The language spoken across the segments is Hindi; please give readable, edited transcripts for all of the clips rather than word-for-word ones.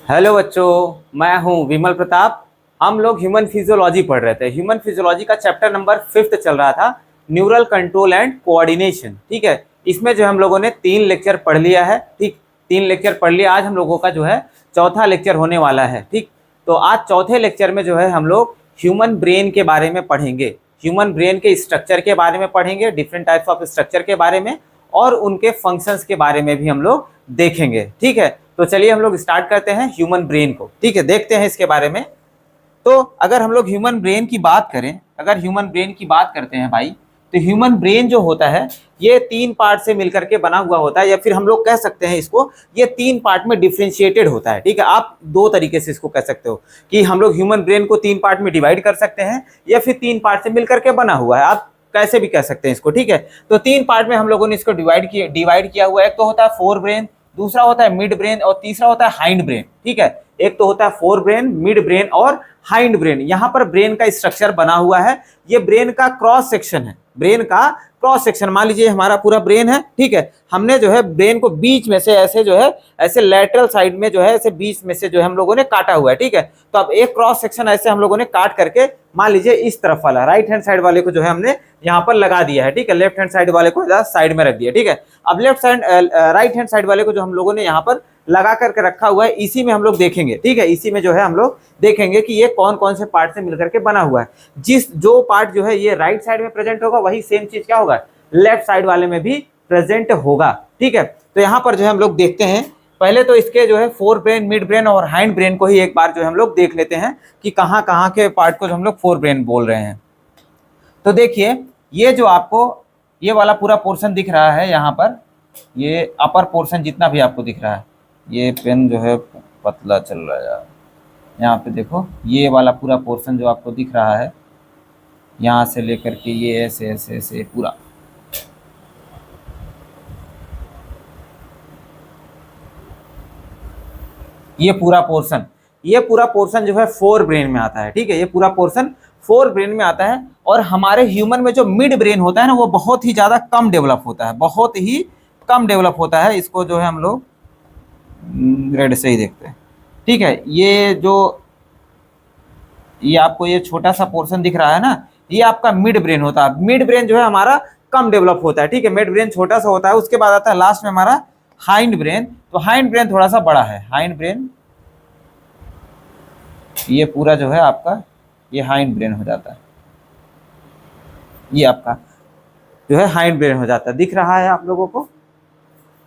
हेलो बच्चों, मैं हूं विमल प्रताप। हम लोग ह्यूमन फिजियोलॉजी पढ़ रहे थे। ह्यूमन फिजियोलॉजी का चैप्टर नंबर 5 चल रहा था, न्यूरल कंट्रोल एंड कोऑर्डिनेशन। ठीक है, इसमें जो हम लोगों ने 3 लेक्चर पढ़ लिया है। ठीक, 3 लेक्चर पढ़ लिया। आज हम लोगों का जो है चौथा लेक्चर होने वाला है। ठीक, तो आज चौथे लेक्चर में जो है हम लोग ह्यूमन ब्रेन के बारे में पढ़ेंगे। ह्यूमन ब्रेन के स्ट्रक्चर के बारे में पढ़ेंगे, डिफरेंट टाइप्स ऑफ स्ट्रक्चर के बारे में, और उनके फंक्शंस के बारे में भी हम लोग देखेंगे। ठीक है, तो चलिए हम लोग स्टार्ट करते हैं ह्यूमन ब्रेन को। ठीक है, देखते हैं इसके बारे में। तो अगर हम लोग ह्यूमन ब्रेन की बात करें, अगर ह्यूमन ब्रेन की बात करते हैं भाई, तो ह्यूमन ब्रेन जो होता है ये 3 पार्ट से मिलकर के बना हुआ होता है, या फिर हम लोग कह सकते हैं इसको ये 3 पार्ट में डिफरेंशिएटेड होता है। ठीक है, आप 2 तरीके से इसको कह सकते हो कि हम लोग ह्यूमन ब्रेन को 3 पार्ट में डिवाइड कर सकते हैं, या फिर 3 पार्ट से मिलकर के बना हुआ है। आप कैसे भी कह सकते हैं इसको। ठीक है, तो 3 पार्ट में हम लोगों ने इसको डिवाइड किया हुआ है। एक तो होता है फोर ब्रेन, दूसरा होता है मिड ब्रेन, और तीसरा होता है हाइंड ब्रेन। ठीक है, एक तो होता है फोर ब्रेन, मिड ब्रेन और हाइंड ब्रेन। यहां पर ब्रेन का स्ट्रक्चर बना हुआ है, ये ब्रेन का क्रॉस सेक्शन है। ब्रेन का क्रॉस सेक्शन, मान लीजिए हमारा पूरा ब्रेन है। ठीक है, हमने जो है ब्रेन को बीच में से ऐसे जो है ऐसे लेटरल साइड में जो है ऐसे बीच में से जो है हम लोगों ने काटा हुआ है। ठीक है, तो अब एक क्रॉस सेक्शन ऐसे हम लोगों ने काट करके, मान लीजिए इस तरफ वाला राइट हैंड साइड वाले को जो है हमने यहाँ पर लगा दिया है। ठीक है, लेफ्ट हैंड साइड वाले को साइड में रख दिया। ठीक है, अब राइट हैंड साइड वाले को जो हम लोगों ने यहाँ पर लगा करके रखा हुआ है, इसी में हम लोग देखेंगे। ठीक है, इसी में जो है हम लोग देखेंगे कि ये कौन कौन से पार्ट से मिलकर के बना हुआ है। जो पार्ट जो है ये राइट साइड में प्रेजेंट होगा, वही सेम चीज क्या होगा, लेफ्ट साइड वाले में भी प्रेजेंट होगा। ठीक है, तो यहाँ पर जो है हम लोग देखते हैं, पहले तो इसके जो है फोर ब्रेन, मिड ब्रेन और हाइंड ब्रेन को ही एक बार जो है हम लोग देख लेते हैं कि कहाँ कहाँ के पार्ट को जो हम लोग फोर ब्रेन बोल रहे हैं। तो देखिए, ये जो आपको ये वाला पूरा पोर्शन दिख रहा है, यहाँ पर ये अपर पोर्शन जितना भी आपको दिख रहा है, ये पेन जो है पतला चल रहा है यार। यहाँ पे देखो, ये वाला पूरा पोर्शन जो आपको दिख रहा है, यहाँ से लेकर के ये ऐसे ऐसे ऐसे पूरा, ये पूरा पोर्शन जो है फोर ब्रेन में आता है। ठीक है, ये पूरा पोर्शन फोर ब्रेन में आता है। और हमारे ह्यूमन में जो मिड ब्रेन होता है ना, वो बहुत ही ज़्यादा कम डेवलप होता है, बहुत ही कम डेवलप होता है। इसको जो है हम लोग रेड से ही देखते हैं। ठीक है, ये आपको ये छोटा सा पोर्शन दिख रहा है ना, ये आपका मिड ब्रेन होता है। मिड ब्रेन जो है हमारा कम डेवलप होता है। ठीक है, मिड ब्रेन छोटा सा होता है। उसके बाद आता है लास्ट में हमारा हाइंड ब्रेन। तो हाइंड ब्रेन थोड़ा सा बड़ा है। हाइंड ब्रेन ये पूरा जो है आपका ये हाइंड ब्रेन हो जाता है। ये आपका जो है हाइंड ब्रेन हो जाता है। दिख रहा है आप लोगों को?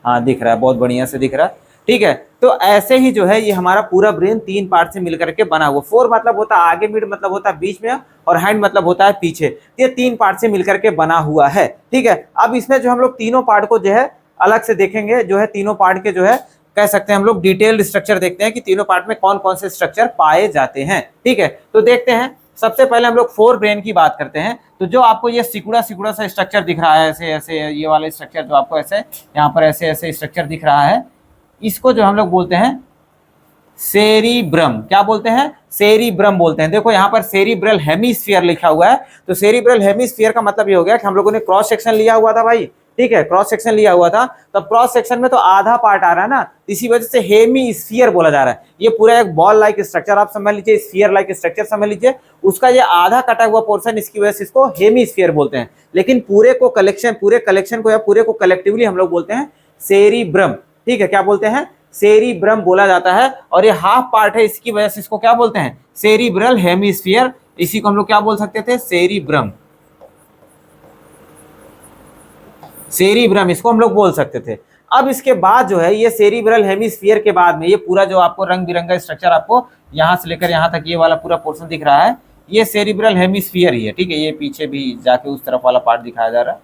हाँ, दिख रहा है, बहुत बढ़िया से दिख रहा है। ठीक है, तो ऐसे ही जो है ये हमारा पूरा ब्रेन 3 पार्ट से मिलकर के बना हुआ। फोर मतलब होता है आगे, मिड मतलब होता है बीच में, और हैंड मतलब होता है पीछे। ये 3 पार्ट से मिलकर के बना हुआ है। ठीक है, अब इसमें जो हम लोग तीनों पार्ट को जो है अलग से देखेंगे, जो है तीनों पार्ट के जो है कह सकते हैं हम लोग डिटेल्ड स्ट्रक्चर देखते हैं कि तीनों पार्ट में कौन कौन से स्ट्रक्चर पाए जाते हैं। ठीक है, तो देखते हैं। सबसे पहले हम लोग फोर ब्रेन की बात करते हैं। तो जो आपको ये सिकुड़ा सिकुड़ा सा स्ट्रक्चर दिख रहा है, ऐसे ऐसे ये वाला स्ट्रक्चर जो आपको ऐसे यहाँ पर ऐसे ऐसे स्ट्रक्चर दिख रहा है, इसको जो हम लोग बोलते हैं सेरिब्रम। क्या बोलते हैं? सेरिब्रम बोलते हैं। देखो यहाँ पर सेरिब्रल हेमिस्फीयर लिखा हुआ है। तो सेरिब्रल हेमिस्फीयर का मतलब ये हो गया कि हम लोगों ने क्रॉस सेक्शन लिया हुआ था भाई। ठीक है, क्रॉस सेक्शन लिया हुआ था, तब क्रॉस सेक्शन में तो आधा पार्ट आ रहा है ना, इसी वजह से हेमिस्फीयर बोला जा रहा है। ये पूरा एक बॉल लाइक स्ट्रक्चर आप समझ लीजिए, स्फीयर लाइक स्ट्रक्चर समझ लीजिए, उसका ये आधा कटा हुआ पोर्शन, इसकी वजह से इसको हेमिस्फीयर बोलते हैं। लेकिन पूरे कलेक्शन को या पूरे को कलेक्टिवली हम लोग बोलते हैं सेरिब्रम। ठीक है, क्या बोलते हैं? सेरिब्रम बोला जाता है। और ये हाफ पार्ट है, इसकी वजह से इसको क्या बोलते हैं? Cerebral hemisphere. इसी को हम लोग क्या बोल सकते थे? सेरिब्रम। सेरिब्रम इसको हम लोग बोल सकते थे। अब इसके बाद जो है ये सेरिब्रल हेमिस्फीयर के बाद में ये पूरा जो आपको रंग बिरंगा स्ट्रक्चर आपको यहाँ से लेकर यहाँ तक ये वाला पूरा पोर्शन दिख रहा है, ये सेरिब्रल हेमिस्फीयर ही है। ठीक है, ये पीछे भी जाके उस तरफ वाला पार्ट दिखाया जा रहा है।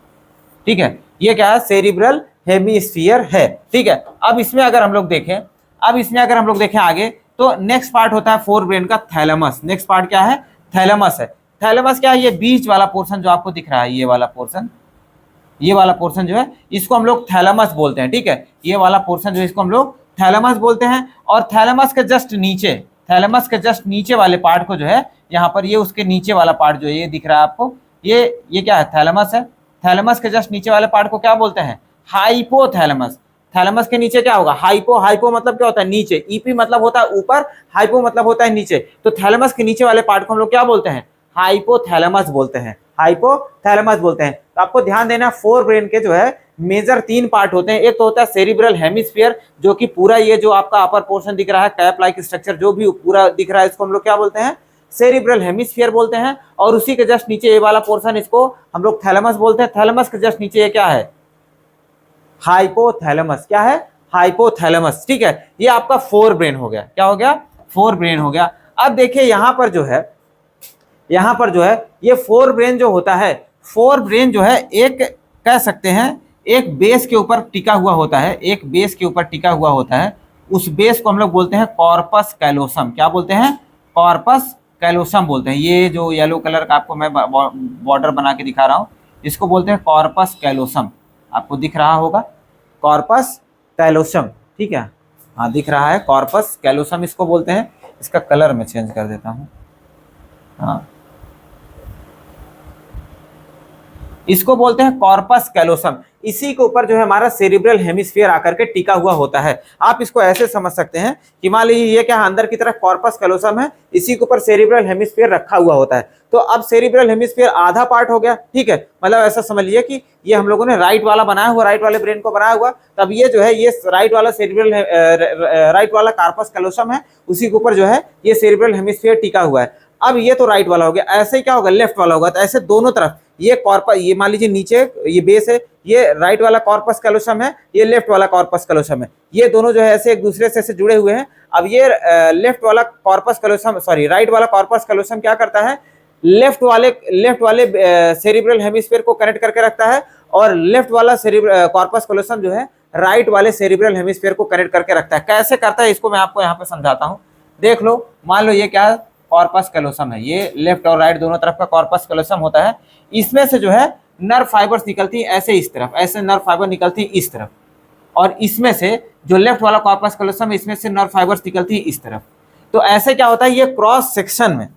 ठीक है, ये क्या है? सेरिब्रल हेमिस्फीयर है। ठीक है, अब इसमें अगर हम लोग देखें आगे, तो नेक्स्ट पार्ट होता है फोर ब्रेन का थैलेमस। नेक्स्ट पार्ट क्या है? थैलेमस है। थैलेमस क्या है? ये बीच वाला पोर्शन जो आपको दिख रहा है, ये वाला पोर्शन जो है इसको हम लोग थैलेमस बोलते हैं। ठीक है, ये वाला पोर्शन जो है इसको हम लोग थैलेमस बोलते हैं। और थैलेमस के जस्ट नीचे वाले पार्ट को जो है यहाँ पर ये उसके नीचे वाला पार्ट जो है ये दिख रहा है आपको, ये क्या है? थैलेमस है। थैलेमस के जस्ट नीचे वाले पार्ट को क्या बोलते हैं? हाइपोथैलेमस। थैलेमस के नीचे क्या होगा, हाइपो, हाइपो मतलब क्या होता है नीचे, ईपी मतलब होता है ऊपर, हाइपो मतलब होता है नीचे, तो थैलेमस के नीचे वाले पार्ट को हम लोग क्या बोलते हैं, हाइपोथैलेमस बोलते हैं, हाइपोथैलेमस बोलते हैं। तो आपको ध्यान देना, फोर ब्रेन के जो है मेजर तीन पार्ट होते हैं। एक तो होता है सेरिब्रल हेमिस्फीयर, जो कि पूरा ये जो आपका अपर पोर्शन दिख रहा है, कैप लाइक स्ट्रक्चर जो भी पूरा दिख रहा है, इसको हम लोग क्या बोलते हैं, सेरिब्रल हेमिस्फीयर बोलते हैं। और उसी के जस्ट नीचे ये वाला पोर्शन, इसको हम लोग थैलेमस बोलते हैं। थैलेमस के जस्ट नीचे ये क्या है, हाइपोथैलेमस, क्या है, हाइपोथैलेमस, ठीक है। ये आपका फोर ब्रेन हो गया, क्या हो गया, फोर ब्रेन हो गया। अब देखिए यहां पर जो है, यहां पर जो है ये फोर ब्रेन जो होता है, फोर ब्रेन जो है एक कह सकते हैं एक बेस के ऊपर टिका हुआ होता है, एक बेस के ऊपर टिका हुआ होता है। उस बेस को हम लोग बोलते हैं कॉर्पस कैलोसम, क्या बोलते हैं, कॉर्पस कैलोसम बोलते हैं। ये जो येलो कलर का आपको मैं बॉर्डर बना के दिखा रहा हूं, इसको बोलते हैं कॉर्पस कैलोसम, आपको दिख रहा होगा कॉर्पस कैलोसम, ठीक है, हाँ दिख रहा है, कॉर्पस कैलोसम इसको बोलते हैं। इसका कलर मैं चेंज कर देता हूँ, हाँ इसको बोलते हैं कॉर्पस कैलोसम। इसी के ऊपर जो है हमारा सेरिब्रल हेमिस्फीयर आकर के टिका हुआ होता है। आप इसको ऐसे समझ सकते हैं कि मान लीजिए ये क्या अंदर की तरफ कॉर्पस कैलोसम है, इसी के ऊपर सेरिब्रल हेमिस्फीयर रखा हुआ होता है। तो अब सेरिब्रल हेमिस्फीयर आधा पार्ट हो गया, ठीक है, मतलब ऐसा समझ लीजिए कि ये हम लोगों ने राइट वाला बनाया हुआ, राइट वाले ब्रेन को बनाया हुआ, तब ये जो है ये राइट वाला सेरिब्रल राइट वाला कॉर्पस कैलोसम है, उसी के ऊपर जो है ये सेरिब्रल हेमिस्फीयर टिका हुआ है। अब ये तो राइट वाला हो गया, ऐसे ही क्या होगा, लेफ्ट वाला होगा। तो ऐसे दोनों तरफ ये कॉर्पस, ये मान लीजिए नीचे ये बेस है, ये राइट वाला कॉर्पस कैलोसम है, ये लेफ्ट वाला कॉर्पस कैलोसम है, ये दोनों जो है ऐसे एक दूसरे से ऐसे जुड़े हुए हैं। अब ये लेफ्ट वाला कॉर्पस कैलोसम, सॉरी राइट वाला कॉर्पस कैलोसम क्या करता है, लेफ्ट वाले सेरिब्रल हेमिस्फीयर को कनेक्ट करके रखता है, और लेफ्ट वाला कॉर्पस कैलोसम जो है राइट वाले सेरिब्रल हेमिस्फीयर को कनेक्ट करके रखता है। कैसे करता है इसको मैं आपको यहाँ पे समझाता हूँ। देख लो, मान लो ये क्या कॉर्पस कैलोसम है, ये लेफ्ट और राइट दोनों तरफ का कॉर्पस कैलोसम होता है। इसमें से जो है नर्व फाइबर्स निकलती है ऐसे इस तरफ, ऐसे नर्व फाइबर निकलती है इस तरफ, और इसमें से जो लेफ्ट वाला कॉर्पस कैलोसम है इसमें से नर्व फाइबर्स निकलती है इस तरफ। तो ऐसे क्या होता है, ये क्रॉस सेक्शन में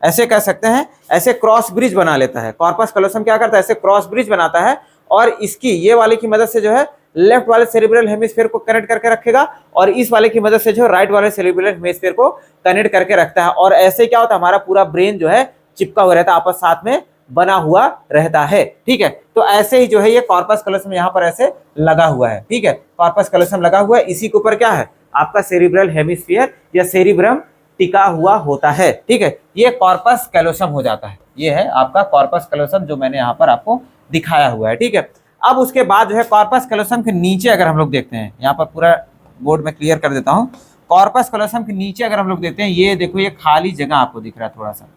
ऐसे कह सकते हैं, ऐसे क्रॉस ब्रिज बना लेता है। कॉर्पस कैलोसम क्या करता है, ऐसे क्रॉस ब्रिज बनाता है, और इसकी ये वाले की मदद से जो है लेफ्ट वाले सेरिब्रल हेमिस्फीयर को कनेक्ट करके रखेगा, और इस वाले की मदद से जो राइट वाले सेरिब्रल हेमिस्फीयर को कनेक्ट करके रखता है। और ऐसे क्या होता है, हमारा पूरा ब्रेन जो है चिपका हुआ रहता है, आपस साथ में बना हुआ रहता है, ठीक है। तो ऐसे ही जो है ये कॉर्पस कैलोसम यहाँ पर ऐसे लगा हुआ है, ठीक है, कॉर्पस कैलोसम लगा हुआ है, इसी के ऊपर क्या है आपका सेरिब्रल हेमिस्फीयर या सेरिब्रम टिका हुआ होता है, ठीक है। ये कॉर्पस कैलोसम हो जाता है, ये है आपका कॉर्पस कैलोसम जो मैंने यहाँ पर आपको दिखाया हुआ है, ठीक है। अब उसके बाद जो है कॉर्पस कैलोसम के नीचे अगर हम लोग देखते हैं, यहाँ पर पूरा बोर्ड में क्लियर कर देता हूँ, कॉर्पस कैलोसम के नीचे अगर हम लोग देखते हैं, ये देखो ये खाली जगह आपको दिख रहा है, थोड़ा सा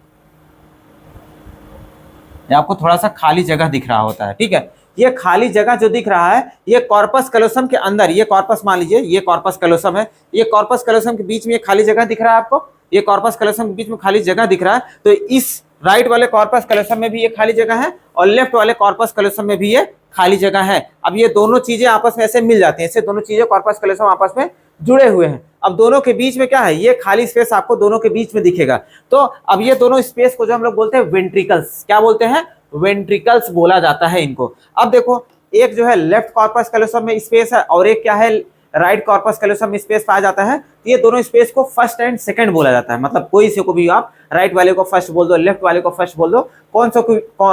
आपको थोड़ा सा खाली जगह दिख रहा होता है, ठीक है। ये खाली जगह जो दिख रहा है ये कॉर्पस कैलोसम के अंदर, ये कॉर्पस मान लीजिए ये कॉर्पस कैलोसम है, ये कॉर्पस कैलोसम के बीच में ये खाली जगह दिख रहा है आपको, ये कॉर्पस कैलोसम के बीच में खाली जगह दिख रहा है। तो इस राइट वाले कॉर्पस कैलोसम में भी ये खाली जगह है, और लेफ्ट वाले कॉर्पस कैलोसम में भी ये खाली जगह है। अब ये दोनों चीजें आपस में ऐसे मिल जाती हैं, इससे दोनों चीजें कॉर्पस कैलोसम आपस में जुड़े हुए हैं। अब दोनों के बीच में क्या है, ये खाली स्पेस आपको दोनों के बीच में दिखेगा। तो अब ये दोनों स्पेस को जो हम लोग बोलते हैं वेंट्रिकल्स, क्या बोलते हैं, वेंट्रिकल्स बोला जाता है इनको। अब देखो एक जो है लेफ्ट कॉर्पस कैलोसम में स्पेस है, और एक क्या है राइट कॉर्पस कैलोसम में स्पेस पाया जाता है। तो ये दोनों स्पेस को फर्स्ट एंड सेकंड बोला जाता है, मतलब कोई से को भी आप राइट वाले को फर्स्ट बोल दो, लेफ्ट वाले को फर्स्ट बोल दो, कौन सा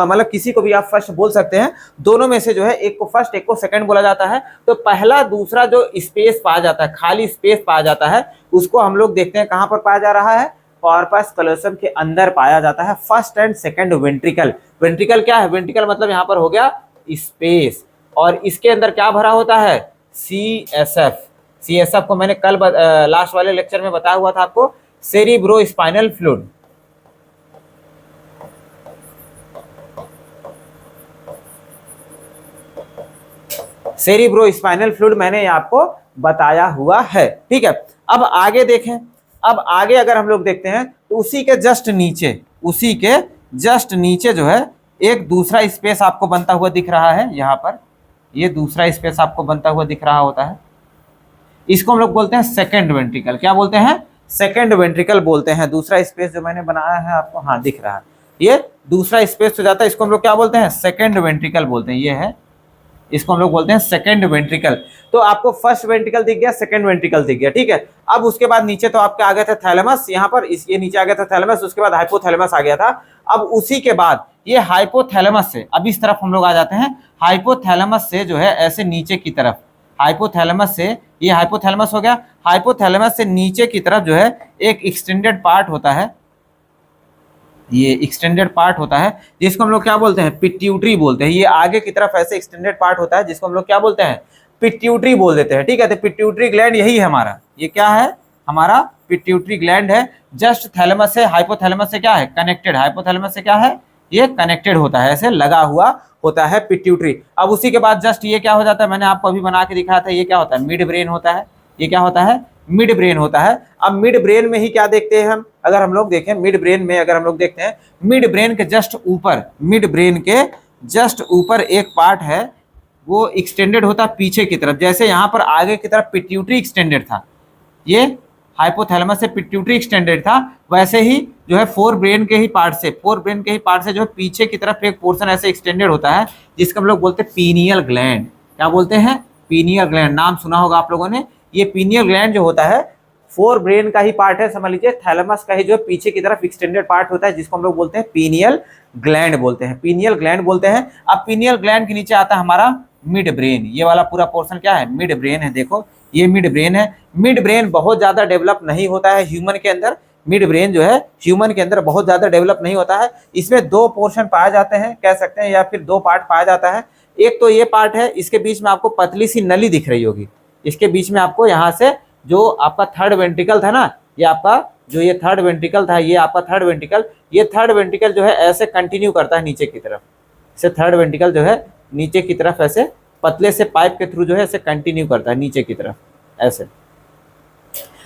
मतलब किसी को भी आप फर्स्ट बोल सकते हैं। दोनों में से जो है एक को फर्स्ट एक को सेकंड बोला जाता है। तो पहला दूसरा जो स्पेस पाया जाता है, खाली स्पेस पाया जाता है, उसको हम लोग देखते हैं कहां पर पाया जा रहा है, कॉर्पस कैलोसम के अंदर पाया जाता है, first and second ventricle. Ventricle क्या है, वेंट्रिकल मतलब यहाँ पर हो गया स्पेस, और इसके अंदर क्या भरा होता है, CSF। CSF को मैंने कल लास्ट वाले लेक्चर में बताया हुआ था आपको, cerebro spinal fluid. Cerebro spinal fluid मैंने आपको बताया हुआ है, ठीक है। अब आगे देखें, अब आगे अगर हम लोग देखते हैं तो उसी के जस्ट नीचे, उसी के जस्ट नीचे जो है एक दूसरा स्पेस आपको बनता हुआ दिख रहा है, यहाँ पर ये दूसरा स्पेस आपको बनता हुआ दिख रहा होता है, इसको हम लोग बोलते हैं सेकंड वेंट्रिकल। क्या बोलते हैं, सेकंड वेंट्रिकल बोलते हैं। दूसरा स्पेस जो मैंने बनाया है आपको, हाँ दिख रहा है, ये दूसरा स्पेस हो जाता है, इसको हम लोग क्या बोलते हैं, सेकंड वेंट्रिकल बोलते हैं। ये है इसको हम लोग बोलते हैं सेकंड वेंट्रिकल। तो आपको फर्स्ट वेंट्रिकल दिख गया, सेकंड वेंट्रिकल दिख गया, ठीक है। अब उसके बाद नीचे तो आपके आ गया था थैलेमस, यहाँ पर ये नीचे आ गया था थैलेमस, उसके बाद हाइपोथैलेमस आ गया था। अब उसी के बाद ये हाइपोथैलेमस से, अब इस तरफ हम लोग आ जाते हैं, हाइपोथैलेमस से जो है ऐसे नीचे की तरफ, हाइपोथैलेमस से, ये हाइपोथैलेमस हो गया, हाइपोथैलेमस से नीचे की तरफ जो है एक एक्सटेंडेड पार्ट होता है, ये एक्सटेंडेड पार्ट होता है जिसको हम लोग क्या बोलते हैं, पिट्यूटरी बोलते हैं। ये आगे की तरफ ऐसे एक्सटेंडेड पार्ट होता है जिसको हम लोग क्या बोलते हैं, पिट्यूटरी बोल देते हैं, ठीक है। तो पिट्यूटरी ग्लैंड यही है हमारा, ये क्या है हमारा पिट्यूटरी ग्लैंड है। जस्ट थैलेमस से, हाइपोथैलेमस से क्या है, कनेक्टेड, हाइपोथैलेमस से क्या है, ये कनेक्टेड होता है, ऐसे लगा हुआ होता है पिट्यूटरी। अब उसी के बाद जस्ट ये क्या हो जाता है, मैंने आपको अभी बना के दिखाया था, ये क्या होता है, मिड ब्रेन होता है। ये क्या होता है, मिड ब्रेन होता है। अब मिड ब्रेन में ही क्या देखते हैं हम, अगर हम लोग देखें मिड ब्रेन में, अगर हम लोग देखते हैं मिड ब्रेन के जस्ट ऊपर, मिड ब्रेन के जस्ट ऊपर एक पार्ट है, वो एक्सटेंडेड होता है पीछे की तरफ। जैसे यहाँ पर आगे की तरफ पिट्यूटरी एक्सटेंडेड था, ये हाइपोथैलेमस से पिट्यूटरी एक्सटेंडेड था, वैसे ही जो है फोर ब्रेन के ही पार्ट से, फोर ब्रेन के ही पार्ट से जो है पीछे की तरफ एक पोर्शन ऐसे एक्सटेंडेड होता है जिसको हम लोग बोलते हैं पीनियल ग्लैंड। क्या बोलते हैं, पीनियल ग्लैंड, नाम सुना होगा आप लोगों ने। ये पीनियल ग्लैंड जो होता है फोर ब्रेन का ही पार्ट है, समझ लीजिए, थैलेमस का ही जो पीछे की तरफ एक्सटेंडेड पार्ट होता है जिसको हम लोग बोलते हैं पीनियल ग्लैंड बोलते हैं, पीनियल ग्लैंड बोलते हैं। अब पीनियल ग्लैंड के नीचे आता है हमारा मिड ब्रेन, ये वाला पूरा पोर्शन क्या है, मिड ब्रेन है। देखो ये मिड ब्रेन है। मिड ब्रेन बहुत ज्यादा डेवलप नहीं होता है ह्यूमन के अंदर, मिड ब्रेन जो है ह्यूमन के अंदर बहुत ज्यादा डेवलप नहीं होता है। इसमें दो पोर्शन पाए जाते हैं कह सकते हैं, या फिर दो पार्ट पाया जाता है। एक तो ये पार्ट है, इसके बीच में आपको पतली सी नली दिख रही होगी, इसके बीच में आपको यहाँ से जो आपका थर्ड वेंट्रिकल था ना, ये आपका जो ये थर्ड वेंट्रिकल था, ये आपका थर्ड वेंट्रिकल, ये थर्ड वेंट्रिकल जो है ऐसे कंटिन्यू करता है नीचे की तरफ, से थर्ड वेंट्रिकल जो है नीचे की तरफ ऐसे पतले से पाइप के थ्रू जो है ऐसे कंटिन्यू करता है नीचे की तरफ, ऐसे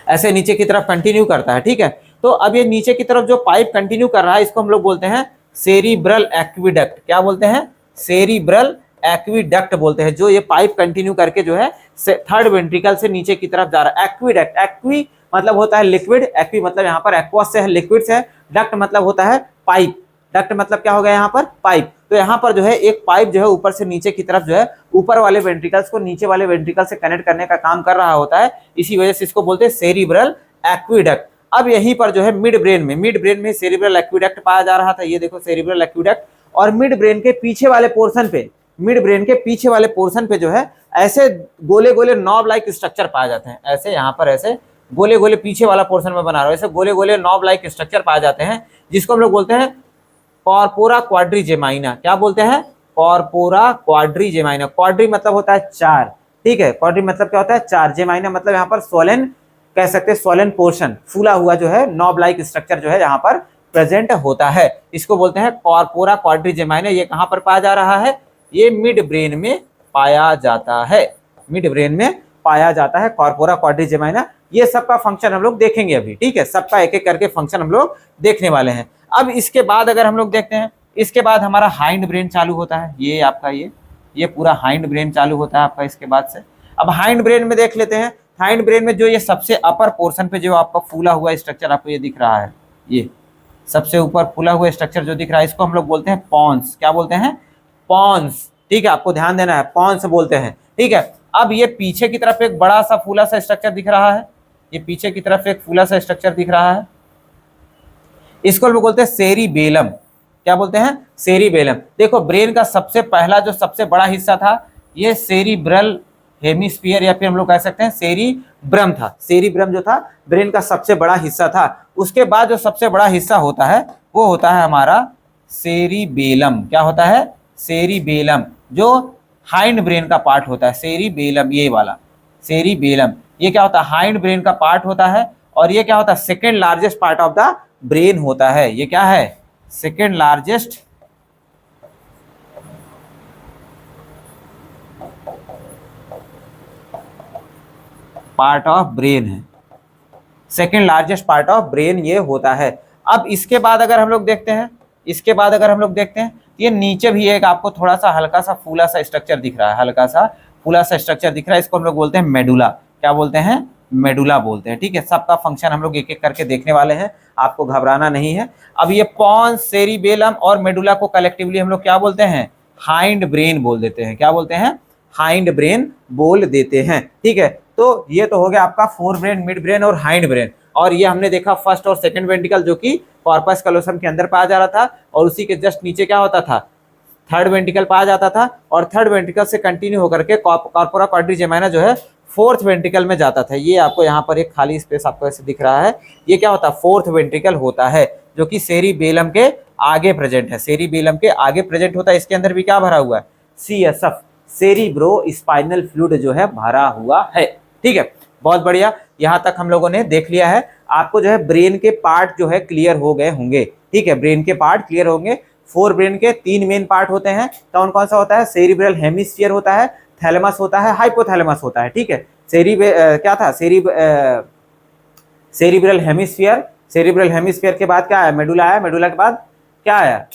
ऐसे नीचे की तरफ कंटिन्यू करता है, ठीक है। तो अब ये नीचे की तरफ जो पाइप कंटिन्यू कर रहा है इसको हम लोग बोलते हैं सेरिब्रल एक्विडक्ट। क्या बोलते हैं, सेरिब्रल एक्विडक्ट बोलते हैं, जो ये पाइप कंटिन्यू करके जो है थर्ड वेंट्रिकल से नीचे की तरफ जा रहा है। एक्विडक्ट, एक्वी मतलब होता है लिक्विड, एक्वी मतलब यहाँ पर एक्वस से है, लिक्विड से है, डक्ट मतलब होता है पाइप, डक्ट मतलब क्या हो गया यहाँ पर पाइप। तो यहाँ पर जो है एक पाइप जो है ऊपर से नीचे की तरफ जो है ऊपर वाले वेंट्रिकल्स को नीचे वाले वेंट्रिकल से कनेक्ट करने का काम कर रहा होता है, इसी वजह से इसको बोलते हैं सेरिब्रल एक्विडक्ट। अब यहीं पर जो है मिड ब्रेन में सेरिब्रल एक्विडक्ट पाया जा रहा था, ये देखो सेरिब्रल एक्विडक्ट। और मिड ब्रेन के पीछे वाले पोर्शन पे, मिड ब्रेन के पीछे वाले पोर्शन पे जो है ऐसे गोले गोले नॉब लाइक स्ट्रक्चर पाए जाते हैं, ऐसे यहाँ पर ऐसे गोले गोले, पीछे वाला पोर्शन में बना रहा हूं, ऐसे गोले गोले नॉब लाइक स्ट्रक्चर पाए जाते हैं जिसको हम लोग बोलते हैं कॉर्पोरा क्वाड्रीजेमाइना। क्या बोलते हैं, कॉर्पोरा क्वाड्रीजेमाइना। क्वाड्री मतलब होता है चार, ठीक है, क्वाड्री मतलब क्या होता है, चार, जेमाइना मतलब यहाँ पर सोलन कह सकते हैं, सोलन पोर्शन, फूला हुआ जो है नॉब लाइक स्ट्रक्चर जो है यहाँ पर प्रेजेंट होता है, इसको बोलते हैं कॉर्पोरा क्वाड्रीजेमाइना। ये कहाँ पर पाया जा रहा है, ये मिड ब्रेन में पाया जाता है, मिड ब्रेन में पाया जाता है कॉर्पोरा क्वाड्रीजेमाइना। ये सबका फंक्शन हम लोग देखेंगे अभी, ठीक है, सबका एक एक करके फंक्शन हम लोग देखने वाले हैं। अब इसके बाद अगर हम लोग देखते हैं, इसके बाद हमारा हाइंड ब्रेन चालू होता है, ये आपका ये पूरा हाइंड ब्रेन चालू होता है आपका इसके बाद से। अब हाइंड ब्रेन में देख लेते हैं, हाइंड ब्रेन में जो ये सबसे अपर पोर्शन पे जो आपका फूला हुआ स्ट्रक्चर आपको ये दिख रहा है, ये सबसे ऊपर फूला हुआ स्ट्रक्चर जो दिख रहा है इसको हम लोग बोलते हैं पॉन्स। क्या बोलते हैं, पॉन्स, ठीक है, आपको ध्यान देना है, पॉन्स बोलते हैं, ठीक है। अब ये पीछे की तरफ एक बड़ा सा फूला सा स्ट्रक्चर दिख रहा है, ये पीछे की तरफ एक फूला सा स्ट्रक्चर दिख रहा है, इसको हम लोग बोलते हैं सेरिबेलम। क्या बोलते हैं, सेरिबेलम। देखो ब्रेन का सबसे पहला जो सबसे बड़ा हिस्सा था ये सेरिब्रल हेमिस्फीयर, या फिर हम लोग कह सकते हैं सेरिब्रम था। सेरिब्रम जो था ब्रेन का सबसे बड़ा हिस्सा था। उसके बाद जो सबसे बड़ा हिस्सा होता है वो होता है हमारा सेरिबेलम। क्या होता है, सेरिबेलम, जो हाइंड ब्रेन का पार्ट होता है, सेरिबेलम, ये वाला सेरिबेलम, ये क्या होता है, हाइंड ब्रेन का पार्ट होता है। और ये क्या होता है, second largest part of the brain होता है। ये क्या है, second largest part of brain है, second largest part of brain ये होता है। अब इसके बाद अगर हम लोग देखते हैं, इसके बाद अगर हम लोग देखते हैं, ये नीचे भी एक आपको थोड़ा सा हल्का सा फूला सा स्ट्रक्चर दिख रहा है, हल्का सा फूला सा स्ट्रक्चर दिख रहा है, इसको हम लोग बोलते हैं मेडुला। क्या बोलते हैं, मेडुला बोलते हैं, ठीक है। सबका फंक्शन हम लोग एक एक करके देखने वाले हैं, आपको घबराना नहीं है। अब ये पॉन्स, सेरिबेलम और मेडुला को कलेक्टिवली हम लोग क्या बोलते हैं, हाइंड ब्रेन बोल देते हैं। क्या बोलते हैं, हाइंड ब्रेन बोल देते हैं। ठीक है, तो ये तो हो गया आपका फोर ब्रेन, मिड ब्रेन और हाइंड ब्रेन। और ये हमने देखा फर्स्ट और सेकंड वेंट्रिकल जो कि कॉर्पस कैलोसम के अंदर पाया जा रहा था, और उसी के जस्ट नीचे क्या होता था, थर्ड वेंट्रिकल पाया जाता था, और थर्ड वेंट्रिकल से कंटिन्यू होकर के कॉर्पोरा क्वाड्रिजेमिना जो है फोर्थ वेंट्रिकल में जाता था। ये आपको यहाँ पर एक खाली स्पेस आपको ऐसे दिख रहा है, ये क्या होता है, फोर्थ वेंट्रिकल होता है, जो कि सेरिबेलम के आगे प्रेजेंट है, सेरिबेलम के आगे प्रेजेंट होता है। इसके अंदर भी क्या भरा हुआ है, CSF, सेरिब्रो स्पाइनल फ्लूइड जो है भरा हुआ है। ठीक है, बहुत बढ़िया, यहाँ तक हम लोगों ने देख लिया है। आपको जो है ब्रेन के पार्ट जो है क्लियर हो गए होंगे। ठीक है, ब्रेन के पार्ट क्लियर होंगे। फोर ब्रेन के तीन मेन पार्ट होते हैं, कौन कौन सा होता है, सेरिब्रल हेमिस्फीयर होता है, थैलेमस होता है, हाइपोथैलेमस होता है। ठीक है, क्या था, सेरिब्रल हेमिस्फीयर, सेरिब्रल हेमिस्फीयर के बाद क्या आया, मेडुला आया, मेडुला के बाद क्या आया,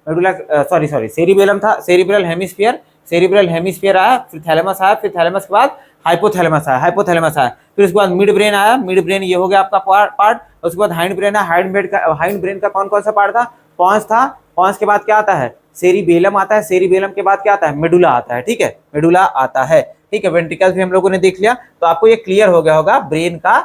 मेडुला सॉरी सेरिबेलम था, सेरिब्रल हेमिस्फीयर, सेरिब्रल हेमिस्फीयर आया, फिर थैलेमस आया, फिर थैलेमस के बाद हाइपोथैलेमस आया, हाइपोथैलेमस आया, फिर उसके बाद मिड ब्रेन आया, मिड ब्रेन ये हो गया आपका पार्ट। उसके बाद हाइंड ब्रेन है, हाइंड ब्रेन का कौन कौन सा पार्ट था, पॉन्स था, पॉन्स के बाद क्या आता है, सेरिबेलम आता है, सेरिबेलम के बाद क्या आता है, मेडुला आता है। ठीक है, मेडुला आता है। ठीक है, वेंट्रिकल्स भी हम लोगों ने देख लिया, तो आपको ये क्लियर हो गया होगा ब्रेन का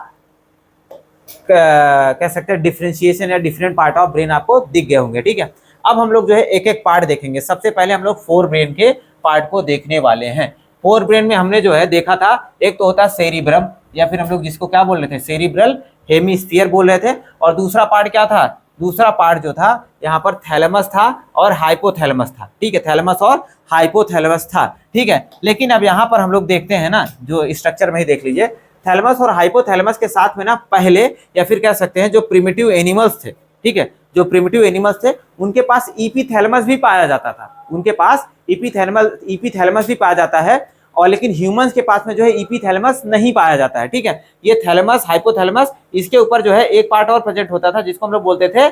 कह सकते हैं डिफरेंशिएशन या डिफरेंट पार्ट ऑफ ब्रेन आपको दिख गए होंगे। ठीक है, अब हम लोग जो है एक एक पार्ट देखेंगे। सबसे पहले हम लोग फोर ब्रेन के पार्ट को देखने वाले हैं। फोर ब्रेन में हमने जो है देखा था, एक तो होता है सेरिब्रम, या फिर हम लोग जिसको क्या बोल रहे थे, सेरिब्रल हेमिस्फीयर बोल रहे थे, और दूसरा पार्ट क्या था, दूसरा पार्ट जो था यहाँ पर थैलेमस था और हाइपोथैलेमस था। ठीक है, थैलेमस और हाइपोथैलेमस था। ठीक है, लेकिन अब यहाँ पर हम लोग देखते हैं ना, जो स्ट्रक्चर में ही देख लीजिए, थैलेमस और हाइपोथैलेमस के साथ में ना पहले, या फिर कह सकते हैं जो प्रिमिटिव एनिमल्स थे, ठीक है, जो प्रिमिटिव एनिमल्स थे उनके पास इपीथैलेमस भी पाया जाता था, उनके पास इपीथैलेमस भी पाया जाता है, और लेकिन ह्यूमंस के पास में जो है इपीथैलेमस नहीं पाया जाता है। ठीक है, ये थैलेमस, हाइपोथैलेमस, इसके ऊपर जो है एक पार्ट और प्रेजेंट होता था जिसको हम लोग बोलते थे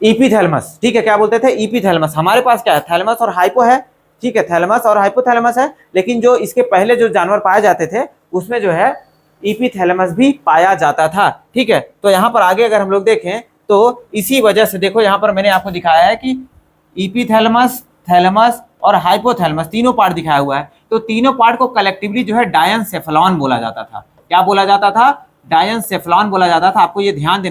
इपीथैलेमस। ठीक है, क्या बोलते थे, इपीथैलेमस। हमारे पास क्या है, थैलेमस और हाइपो है। ठीक है, थैलेमस और हाइपोथैलेमस है, लेकिन जो इसके पहले जो जानवर पाए जाते थे उसमें जो है इपीथैलेमस भी पाया जाता था। ठीक है, तो यहाँ पर आगे अगर हम लोग देखें तो इसी वजह से देखो, यहाँ पर मैंने आपको दिखाया है कि इपीथैलेमस, थैलेमस और हाइपोथैलेमस तीनों पार्ट दिखाया हुआ है। तो तीनों पार्ट को कलेक्टिवली जो है डायनसेफलॉन बोला जाता था। क्या बोला जाता था, डायनसेफलॉन बोला जाता था। आपको ये ध्यान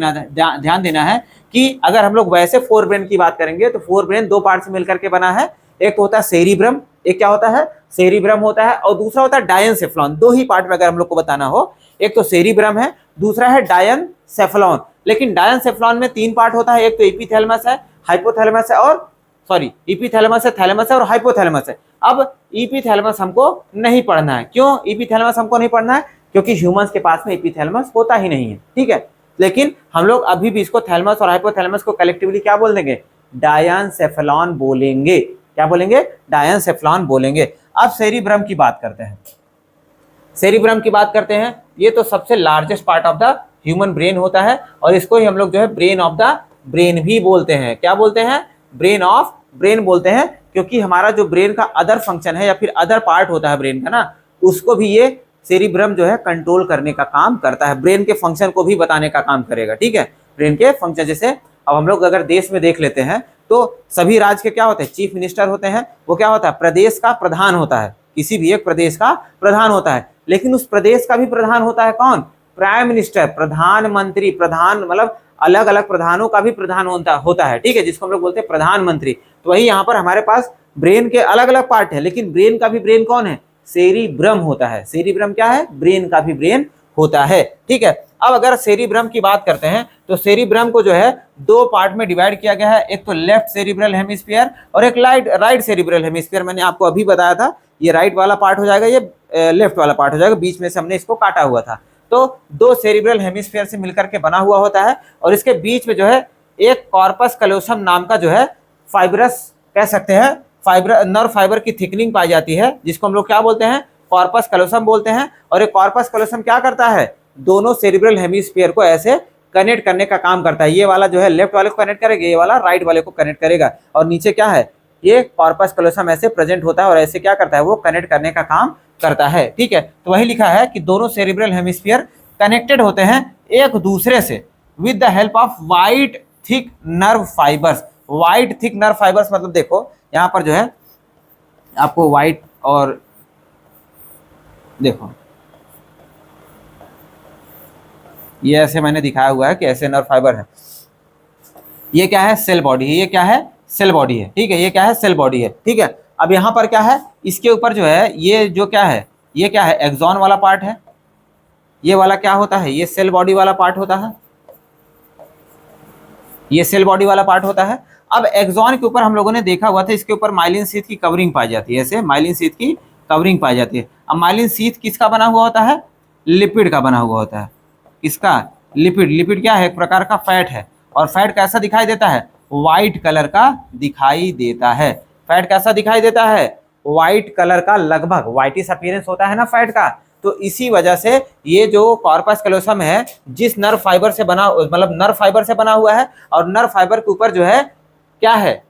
देना है कि अगर हम लोग वैसे फोर ब्रेन की बात करेंगे तो फोर ब्रेन दो पार्ट से मिलकर के बना है, एक तो होता है सेरिब्रम, एक क्या होता है, सेरिब्रम होता है, और दूसरा होता है डायनसेफलॉन। दो ही पार्ट में अगर हम लोग को बताना हो, एक तो सेरिब्रम है, दूसरा है डायनसेफलॉन। लेकिन डायनसेफलॉन में तीन पार्ट होता है, एक तो इपीथैलेमस है, हाइपोथैलेमस है, और इपीथैलेमस है, थैलेमस है और हाइपोथैलेमस है। अब इपीथैलेमस हमको नहीं पढ़ना है। क्यों इपीथैलेमस हमको नहीं पढ़ना है, क्योंकि ह्यूमंस के पास में इपीथैलेमस होता ही नहीं है। ठीक है, लेकिन हम लोग अभी भी इसको थैलेमस और हाइपोथैलेमस को कलेक्टिवली क्या बोल देंगे, डायनसेफलॉन बोलेंगे। क्या बोलेंगे, डायनसेफलॉन बोलेंगे। अब सेरिब्रम की बात करते हैं। सेरिब्रम की बात करते हैं, ये तो सबसे largest part of the human brain होता है, और इसको ही हम लोग जो है ब्रेन ऑफ द ब्रेन भी बोलते हैं। क्या बोलते हैं, ब्रेन ऑफ ब्रेन बोलते हैं, क्योंकि हमारा जो ब्रेन का अदर फंक्शन है या फिर अदर पार्ट होता है ब्रेन का ना, उसको भी ये सेरिब्रम जो है कंट्रोल करने का काम करता है, ब्रेन के फंक्शन को भी बताने का काम करेगा। ठीक है, ब्रेन के फंक्शन, जैसे अब हम लोग अगर देश में देख लेते हैं तो सभी राज्य के क्या होते हैं, चीफ मिनिस्टर होते हैं, वो क्या होता है, प्रदेश का प्रधान होता है, किसी भी एक प्रदेश का प्रधान होता है। लेकिन उस प्रदेश का भी प्रधान होता है कौन, प्राइम मिनिस्टर, प्रधानमंत्री, प्रधान मतलब अलग अलग प्रधानों का भी प्रधान होता है। ठीक है, जिसको हम लोग बोलते हैं प्रधानमंत्री। तो वही यहाँ पर हमारे पास ब्रेन के अलग अलग पार्ट है, लेकिन ब्रेन का भी ब्रेन कौन है, सेरिब्रम होता है। सेरिब्रम क्या है, ब्रेन का भी ब्रेन होता है। ठीक है, अब अगर सेरिब्रम की बात करते हैं तो सेरिब्रम को जो है दो पार्ट में डिवाइड किया गया है, एक तो लेफ्ट सेरिब्रल हेमिस्फीयर और एक राइट सेरिब्रल हेमिस्फीयर। मैंने आपको अभी बताया था, ये राइट वाला पार्ट हो जाएगा, ये लेफ्ट वाला पार्ट हो जाएगा, बीच में से हमने इसको काटा हुआ था। तो दो सेरिब्रल हेमिस्फीयर से मिलकर के बना हुआ होता है, और इसके बीच में जो है एक कॉर्पस कैलोसम नाम का जो है फाइब्रस, कह सकते हैं नर्व फाइबर की थिकनिंग पाई जाती है, जिसको हम लोग क्या बोलते हैं, कॉर्पस कैलोसम बोलते हैं। और एक कॉर्पस कैलोसम क्या करता है, दोनों सेरिब्रल हेमिस्फीयर को ऐसे कनेक्ट करने का काम करता है। ये वाला जो है लेफ्ट वाले को कनेक्ट करेगा, ये वाला राइट वाले को कनेक्ट करेगा, और नीचे क्या है, ये कॉर्पस कैलोसम ऐसे प्रेजेंट होता है और ऐसे क्या करता है, वो कनेक्ट करने का काम करता है। ठीक है, तो वही लिखा है कि दोनों सेरिब्रल हेमिस्फीयर कनेक्टेड होते हैं एक दूसरे से with the help of white thick nerve fibres. White thick nerve fibres मतलब देखो यहाँ पर जो है आपको वाइट और देखो ये ऐसे मैंने दिखाया हुआ है कि ऐसे नर्व फाइबर है। ये क्या है? सेल बॉडी है। ये क्या है? सेल बॉडी है। ठीक है, ये क्या है? सेल बॉडी है। ठीक है, अब यहाँ पर क्या है? इसके ऊपर जो है ये जो क्या है, ये क्या है? एक्सॉन वाला पार्ट है। ये वाला क्या होता है? ये सेल बॉडी वाला पार्ट होता है। ये सेल बॉडी वाला पार्ट होता है। अब एक्सॉन के ऊपर हम लोगों ने देखा हुआ था, इसके ऊपर माइलिन शीथ की कवरिंग पाई जाती है। ऐसे माइलिन शीथ की कवरिंग पाई जाती है। अब माइलिन शीथ किसका बना हुआ होता है? लिपिड का बना हुआ होता है। किसका? लिपिड। लिपिड क्या है? एक प्रकार का फैट है। और फैट कैसा दिखाई देता है? व्हाइट कलर का दिखाई देता है। फैट कैसा दिखाई देता है? व्हाइट कलर का, लगभग व्हाइटिश अपीयरेंस होता है ना फैट का। तो इसी वजह से ये जो कॉर्पस कैलोसम है, जिस नर्व फाइबर से बना, मतलब नर्व फाइबर से बना हुआ है, और नर्व फाइबर के ऊपर जो है क्या है?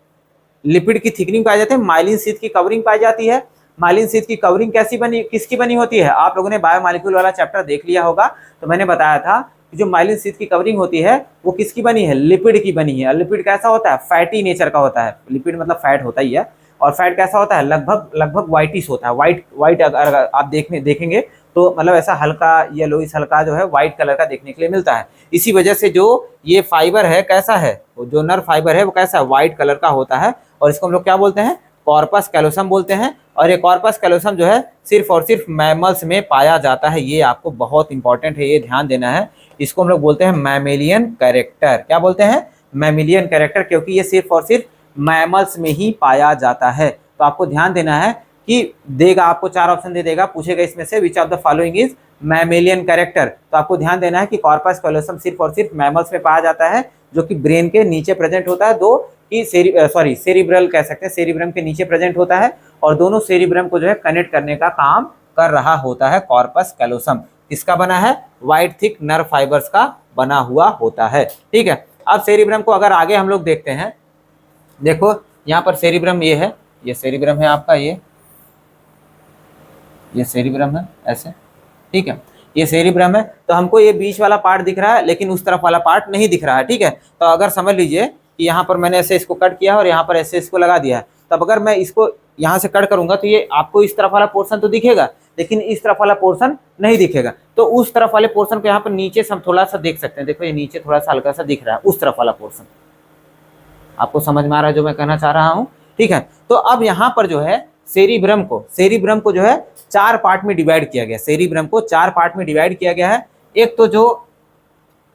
लिपिड की थिकनिंग पाई जाती है, माइलिन शीथ की कवरिंग पाई जाती है। माइलिन शीथ की कवरिंग कैसी बनी, किसकी बनी होती है? आप लोगों ने बायोमॉलिक्यूल वाला चैप्टर देख लिया होगा, तो मैंने बताया था कि जो माइलिन शीथ की कवरिंग होती है वो किसकी बनी है? लिपिड की बनी है। लिपिड कैसा होता है? फैटी नेचर का होता है। लिपिड मतलब फैट होता ही है। और फैट कैसा होता है? लगभग व्हाइटिश होता है। व्हाइट अगर आप देखेंगे तो मतलब ऐसा हल्का येलोइश, हल्का जो है व्हाइट कलर का देखने के लिए मिलता है। इसी वजह से जो ये फाइबर है कैसा है, जो नर्व फाइबर है वो कैसा है? व्हाइट कलर का होता है। और इसको हम लोग क्या बोलते हैं? कॉर्पस कैलोसम बोलते हैं। और ये कॉर्पस कैलोसम जो है सिर्फ और सिर्फ मैमल्स में पाया जाता है। ये आपको बहुत इंपॉर्टेंट है, ये ध्यान देना है। इसको हम लोग बोलते हैं मैमेलियन कैरेक्टर। क्या बोलते हैं? मैमेलियन कैरेक्टर, क्योंकि ये सिर्फ और सिर्फ मैमल्स में ही पाया जाता है। तो आपको ध्यान देना है कि देगा, आपको 4 ऑप्शन दे देगा, पूछेगा इसमें से which of the following is mammalian character. तो आपको ध्यान देना है कि कॉर्पस कैलोसम सिर्फ और सिर्फ मैमल्स में पाया जाता है, जो कि ब्रेन के नीचे प्रेजेंट होता है। दो कि सेरिब्रल कह सकते हैं, सेरिब्रम के नीचे प्रेजेंट होता है, और दोनों सेरिब्रम को जो है कनेक्ट करने का काम कर रहा होता है कॉर्पस कैलोसम। किसका बना है? व्हाइट थिक नर्व फाइबर्स का बना हुआ होता है। ठीक है, अब सेरिब्रम को अगर आगे हम लोग देखते हैं, देखो यहाँ पर सेरिब्रम ये है, ये सेरिब्रम है आपका, ये सेरिब्रम है ऐसे। ठीक है, ये सेरिब्रम है। तो हमको ये बीच वाला पार्ट दिख रहा है, लेकिन उस तरफ वाला पार्ट नहीं दिख रहा है। ठीक है, तो अगर समझ लीजिए कि यहाँ पर मैंने ऐसे इसको कट किया है और यहाँ पर ऐसे इसको लगा दिया है, तब अगर मैं इसको यहाँ से कट करूंगा तो ये आपको इस तरफ वाला पोर्शन तो दिखेगा, लेकिन इस तरफ वाला पोर्शन नहीं दिखेगा। तो उस तरफ वाले पोर्शन को यहाँ पर नीचे से हम थोड़ा सा देख सकते हैं। देखो ये नीचे थोड़ा सा हल्का सा दिख रहा है, उस तरफ वाला पोर्शन। आपको समझ में आ रहा है जो मैं कहना चाह रहा हूँ? ठीक है, तो अब यहाँ पर जो है सेरिब्रम को जो है 4 पार्ट में डिवाइड किया गया। सेरिब्रम को 4 पार्ट में डिवाइड किया गया है। एक तो जो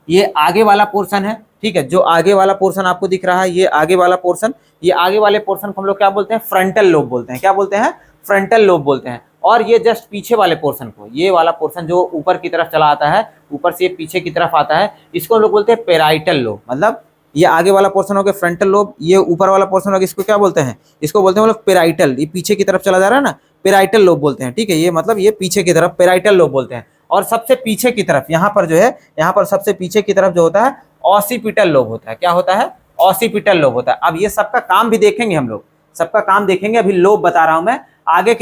ये आगे वाला पोर्शन है, ठीक है, जो आगे वाला पोर्शन आपको दिख रहा है, ये आगे वाला पोर्शन, ये आगे वाले पोर्शन को हम लोग क्या बोलते हैं? फ्रंटल लोब बोलते हैं। क्या बोलते हैं? फ्रंटल लोब बोलते हैं। और ये जस्ट पीछे वाले पोर्शन को, ये वाला पोर्शन जो ऊपर की तरफ चला आता है, ऊपर से पीछे की तरफ आता है, इसको हम लोग बोलते हैं पेराइटल लोब। मतलब ये आगे वाला पोर्शन हो गया फ्रंटल लोब, ये ऊपर वाला पोर्शन हो गया, इसको क्या बोलते हैं? इसको बोलते हैं हम लोग पेराइटल। ये पीछे की तरफ चला जा रहा है ना, पेराइटल लोब बोलते हैं। ठीक है, ये मतलब ये पीछे की तरफ पेराइटल लोब बोलते हैं। और सबसे पीछे की तरफ यहाँ पर जो है, यहाँ पर सबसे पीछे की तरफ जो होता है ऑसिपिटल लोब होता है। क्या होता है? ऑसिपिटल लोब होता है। अब ये सबका काम भी देखेंगे हम लोग, सबका काम देखेंगे। अभी लोब बता रहा हूं मैं। आगे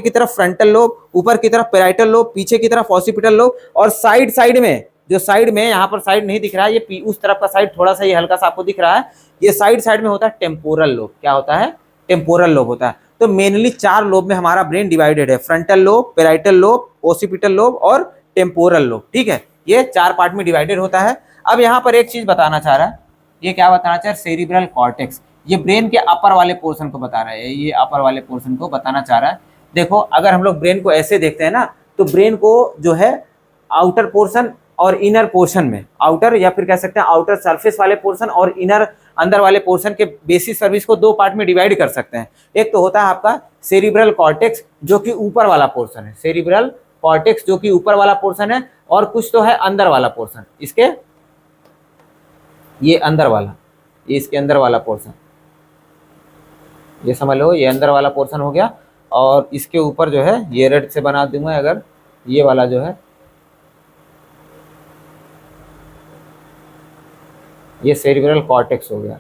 की तरफ फ्रंटल लोब, ऊपर की तरफ पेराइटल लोब, पीछे की तरफ ऑसिपिटल लोब, और साइड में जो साइड में, यहाँ पर साइड नहीं दिख रहा है, ये उस तरफ का साइड थोड़ा सा ये हल्का सा आपको दिख रहा है, ये साइड में होता है टेम्पोरल लोब। क्या होता है? टेम्पोरल लोब होता है। तो मेनली 4 लोब में हमारा ब्रेन डिवाइडेड है, frontal lobe, parietal lobe, occipital lobe और टेम्पोरल लोब। ठीक है, ये 4 पार्ट में डिवाइडेड होता है। अब यहाँ पर एक चीज बताना चाह रहा है, ये क्या बताना चाह रहा है? Cerebral cortex. ये ब्रेन के अपर वाले पोर्शन को बता रहा है, ये अपर वाले पोर्शन को बताना चाह रहा है। देखो अगर हम लोग ब्रेन को ऐसे देखते हैं ना, तो ब्रेन को जो है आउटर पोर्शन और इनर पोर्शन में, आउटर या फिर कह सकते हैं आउटर सरफेस वाले पोर्शन और इनर अंदर वाले पोर्शन के बेसिस सर्विस को 2 पार्ट में डिवाइड कर सकते हैं। एक तो होता है आपका सेरिब्रल कॉर्टेक्स, जो कि ऊपर वाला पोर्शन है, सेरिब्रल कॉर्टेक्स जो कि ऊपर वाला पोर्शन है, और कुछ तो है अंदर वाला पोर्शन, इसके ये अंदर वाला, ये इसके अंदर वाला पोर्शन, ये समझ लो ये अंदर वाला पोर्शन हो गया। और इसके ऊपर जो है ये रेड से बना दूंगा, अगर ये वाला जो है ये सेरिब्रल कॉर्टेक्स हो गया।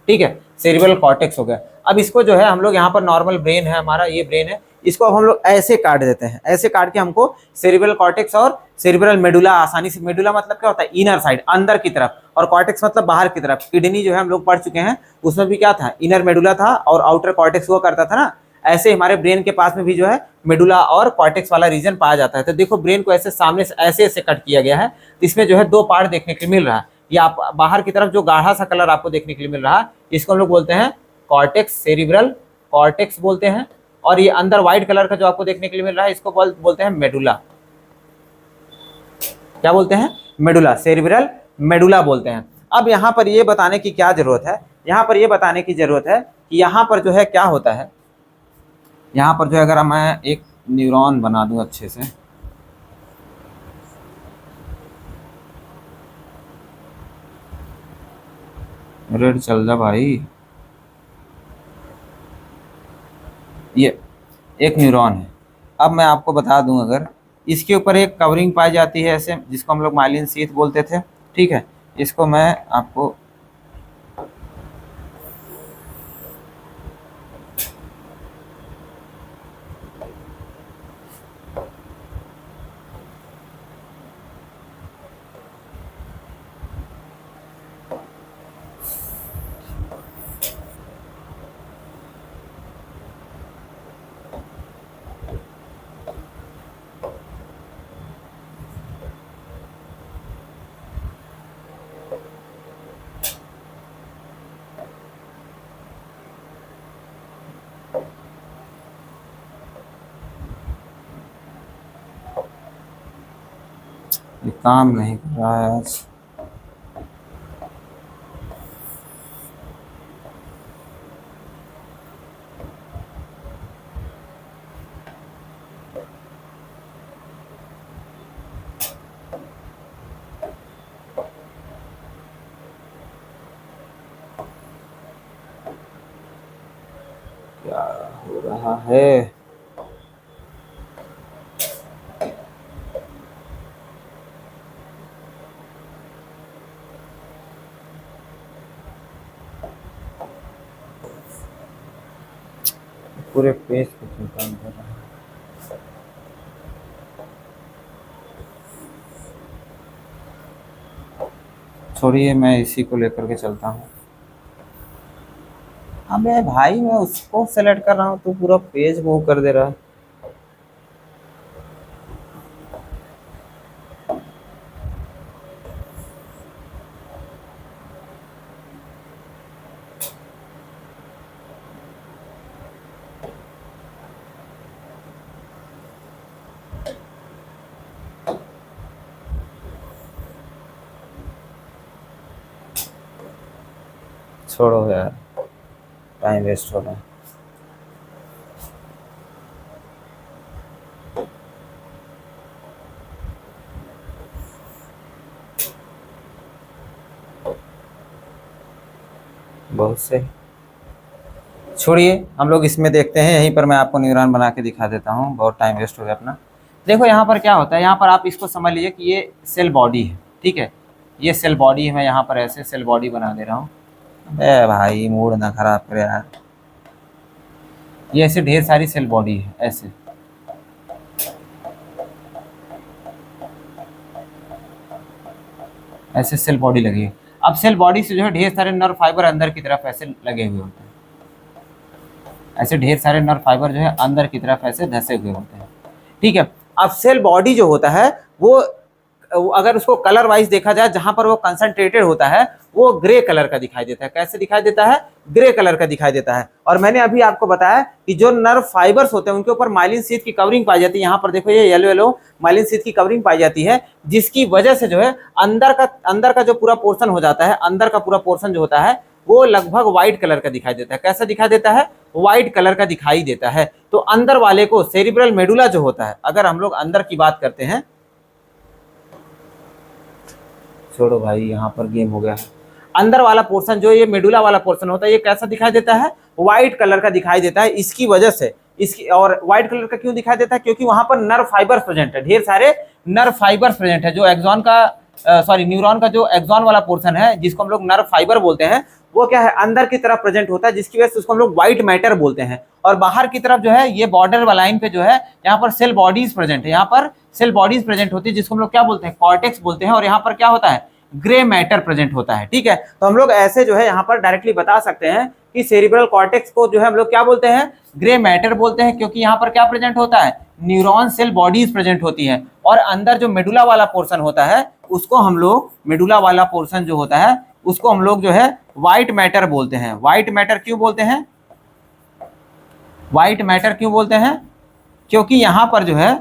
ठीक है, सेरिब्रल कॉर्टेक्स हो गया। अब इसको जो है हम लोग यहाँ पर नॉर्मल ब्रेन है हमारा, ये ब्रेन है, इसको अब हम लोग ऐसे काट देते हैं। ऐसे काट के हमको सेरिब्रल कॉर्टेक्स और सेरिब्रल मेडुला आसानी से, मेडुला मतलब क्या होता है? इनर साइड, अंदर की तरफ, और कॉर्टेक्स मतलब बाहर की तरफ। किडनी जो है हम लोग पढ़ चुके हैं, उसमें भी क्या था? इनर मेडुला था और आउटर कॉर्टेक्स हुआ करता था ना। ऐसे ही हमारे ब्रेन के पास में भी जो है मेडुला और कॉर्टेक्स वाला रीजन पाया जाता है। तो देखो ब्रेन को ऐसे सामने से ऐसे ऐसे कट किया गया है, तो इसमें जो है दो पार्ट देखने के लिए मिल रहा है। ये आप बाहर की तरफ जो गाढ़ा सा कलर आपको देखने के लिए मिल रहा है, इसको हम लोग बोलते हैं कॉर्टेक्स सेरिब्रल कॉर्टेक्स बोलते हैं। और ये अंदर व्हाइट कलर का जो आपको देखने के लिए मिल रहा है, इसको बोलते हैं मेडुला। क्या बोलते हैं? मेडुला, सेरिब्रल मेडुला बोलते हैं। अब यहाँ पर ये बताने की क्या जरूरत है, यहाँ पर ये बताने की जरूरत है कि यहाँ पर जो है क्या होता है, यहाँ पर जो है अगर मैं एक न्यूरॉन बना दूं अच्छे से, रेड चल जा भाई, ये एक न्यूरॉन है। अब मैं आपको बता दूं, अगर इसके ऊपर एक कवरिंग पाई जाती है ऐसे, जिसको हम लोग माइलिन शीथ बोलते थे, ठीक है। इसको मैं आपको ये काम नहीं कर रहा है आज। क्या हो रहा है? पूरे पेज पे क्यों काम कर रहा है? छोड़िए, मैं इसी को लेकर के चलता हूँ। अबे भाई, मैं उसको सेलेक्ट कर रहा हूँ तो पूरा पेज मूव कर दे रहा है। छोड़ो यार, टाइम वेस्ट हो रहा है। बहुत सही, छोड़िए, हम लोग इसमें देखते हैं। यहीं पर मैं आपको न्यूरॉन बना के दिखा देता हूँ, बहुत टाइम वेस्ट हो गया अपना। देखो यहाँ पर क्या होता है, यहाँ पर आप इसको समझ लीजिए कि ये सेल बॉडी है, ठीक है। ये सेल बॉडी है, मैं यहाँ पर ऐसे सेल बॉडी बना दे रहा हूँ। अबे भाई, मूड ना खराब करे यार। ये ऐसे ढेर सारी सेल बॉडी है, ऐसे ऐसे सेल बॉडी लगी है। अब सेल बॉडी से जो है ढेर सारे नर्व फाइबर अंदर की तरफ ऐसे लगे हुए होते हैं, ऐसे ढेर सारे नर्व फाइबर जो है अंदर की तरफ ऐसे धसे हुए होते हैं, ठीक है। अब सेल बॉडी जो होता है वो अगर उसको कलर वाइज देखा जाए, जहां पर वो कंसंट्रेटेड होता है वो ग्रे कलर का दिखाई देता है। कैसे दिखाई देता है? ग्रे कलर का दिखाई देता है। और मैंने अभी आपको बताया कि जो नर्व फाइबर्स होते हैं उनके ऊपर माइलिन शीथ की कवरिंग पाई जाती है। यहाँ पर देखो, ये येलो येलो माइलिन शीथ की कवरिंग पाई जाती है, जिसकी वजह से जो है अंदर का जो पूरा पोर्शन हो जाता है, अंदर का पूरा पोर्शन जो होता है वो लगभग व्हाइट कलर का दिखाई देता है। कैसा दिखाई देता है? व्हाइट कलर का दिखाई देता है। तो अंदर वाले को सेरिब्रल मेडुला जो होता है, अगर हम लोग अंदर की बात करते हैं, छोड़ो भाई, यहाँ पर गेम हो गया है। अंदर वाला पोर्शन जो ये मेडुला वाला पोर्शन होता है, ये कैसा दिखाई देता है? व्हाइट कलर का दिखाई देता है। इसकी वजह से इसकी, और व्हाइट कलर का क्यों दिखाई देता है? क्योंकि वहां पर नर्व फाइबर्स प्रेजेंट है, ढेर सारे नर्व फाइबर्स प्रेजेंट है। जो एक्सॉन का न्यूरॉन का जो एक्सॉन वाला पोर्शन है, जिसको हम लोग नर्व फाइबर बोलते हैं, वो क्या है, अंदर की तरफ प्रेजेंट होता है, जिसकी वजह से उसको हम लोग व्हाइट मैटर बोलते हैं। और बाहर की तरफ जो है, ये बॉर्डर वाला लाइन पे जो है, यहाँ पर सेल बॉडीज प्रेजेंट है, यहाँ पर सेल बॉडीज प्रेजेंट होती है, जिसको हम लोग क्या बोलते हैं? कॉर्टेक्स बोलते हैं। और यहाँ पर क्या होता है? ग्रे मैटर प्रेजेंट होता है, ठीक है। तो हम लोग ऐसे जो है यहाँ पर डायरेक्टली बता सकते हैं कि सेरिब्रल कॉर्टेक्स को जो है हम लोग क्या बोलते हैं, ग्रे मैटर बोलते हैं, क्योंकि यहाँ पर क्या प्रेजेंट होता है, न्यूरॉन सेल बॉडीज प्रेजेंट होती हैं। और अंदर जो मेडुला वाला पोर्शन होता है उसको हम लोग, मेडुला वाला पोर्शन जो होता है उसको हम लोग जो है व्हाइट मैटर बोलते हैं। व्हाइट मैटर क्यों बोलते हैं, व्हाइट मैटर क्यों बोलते हैं, क्योंकि यहाँ पर जो है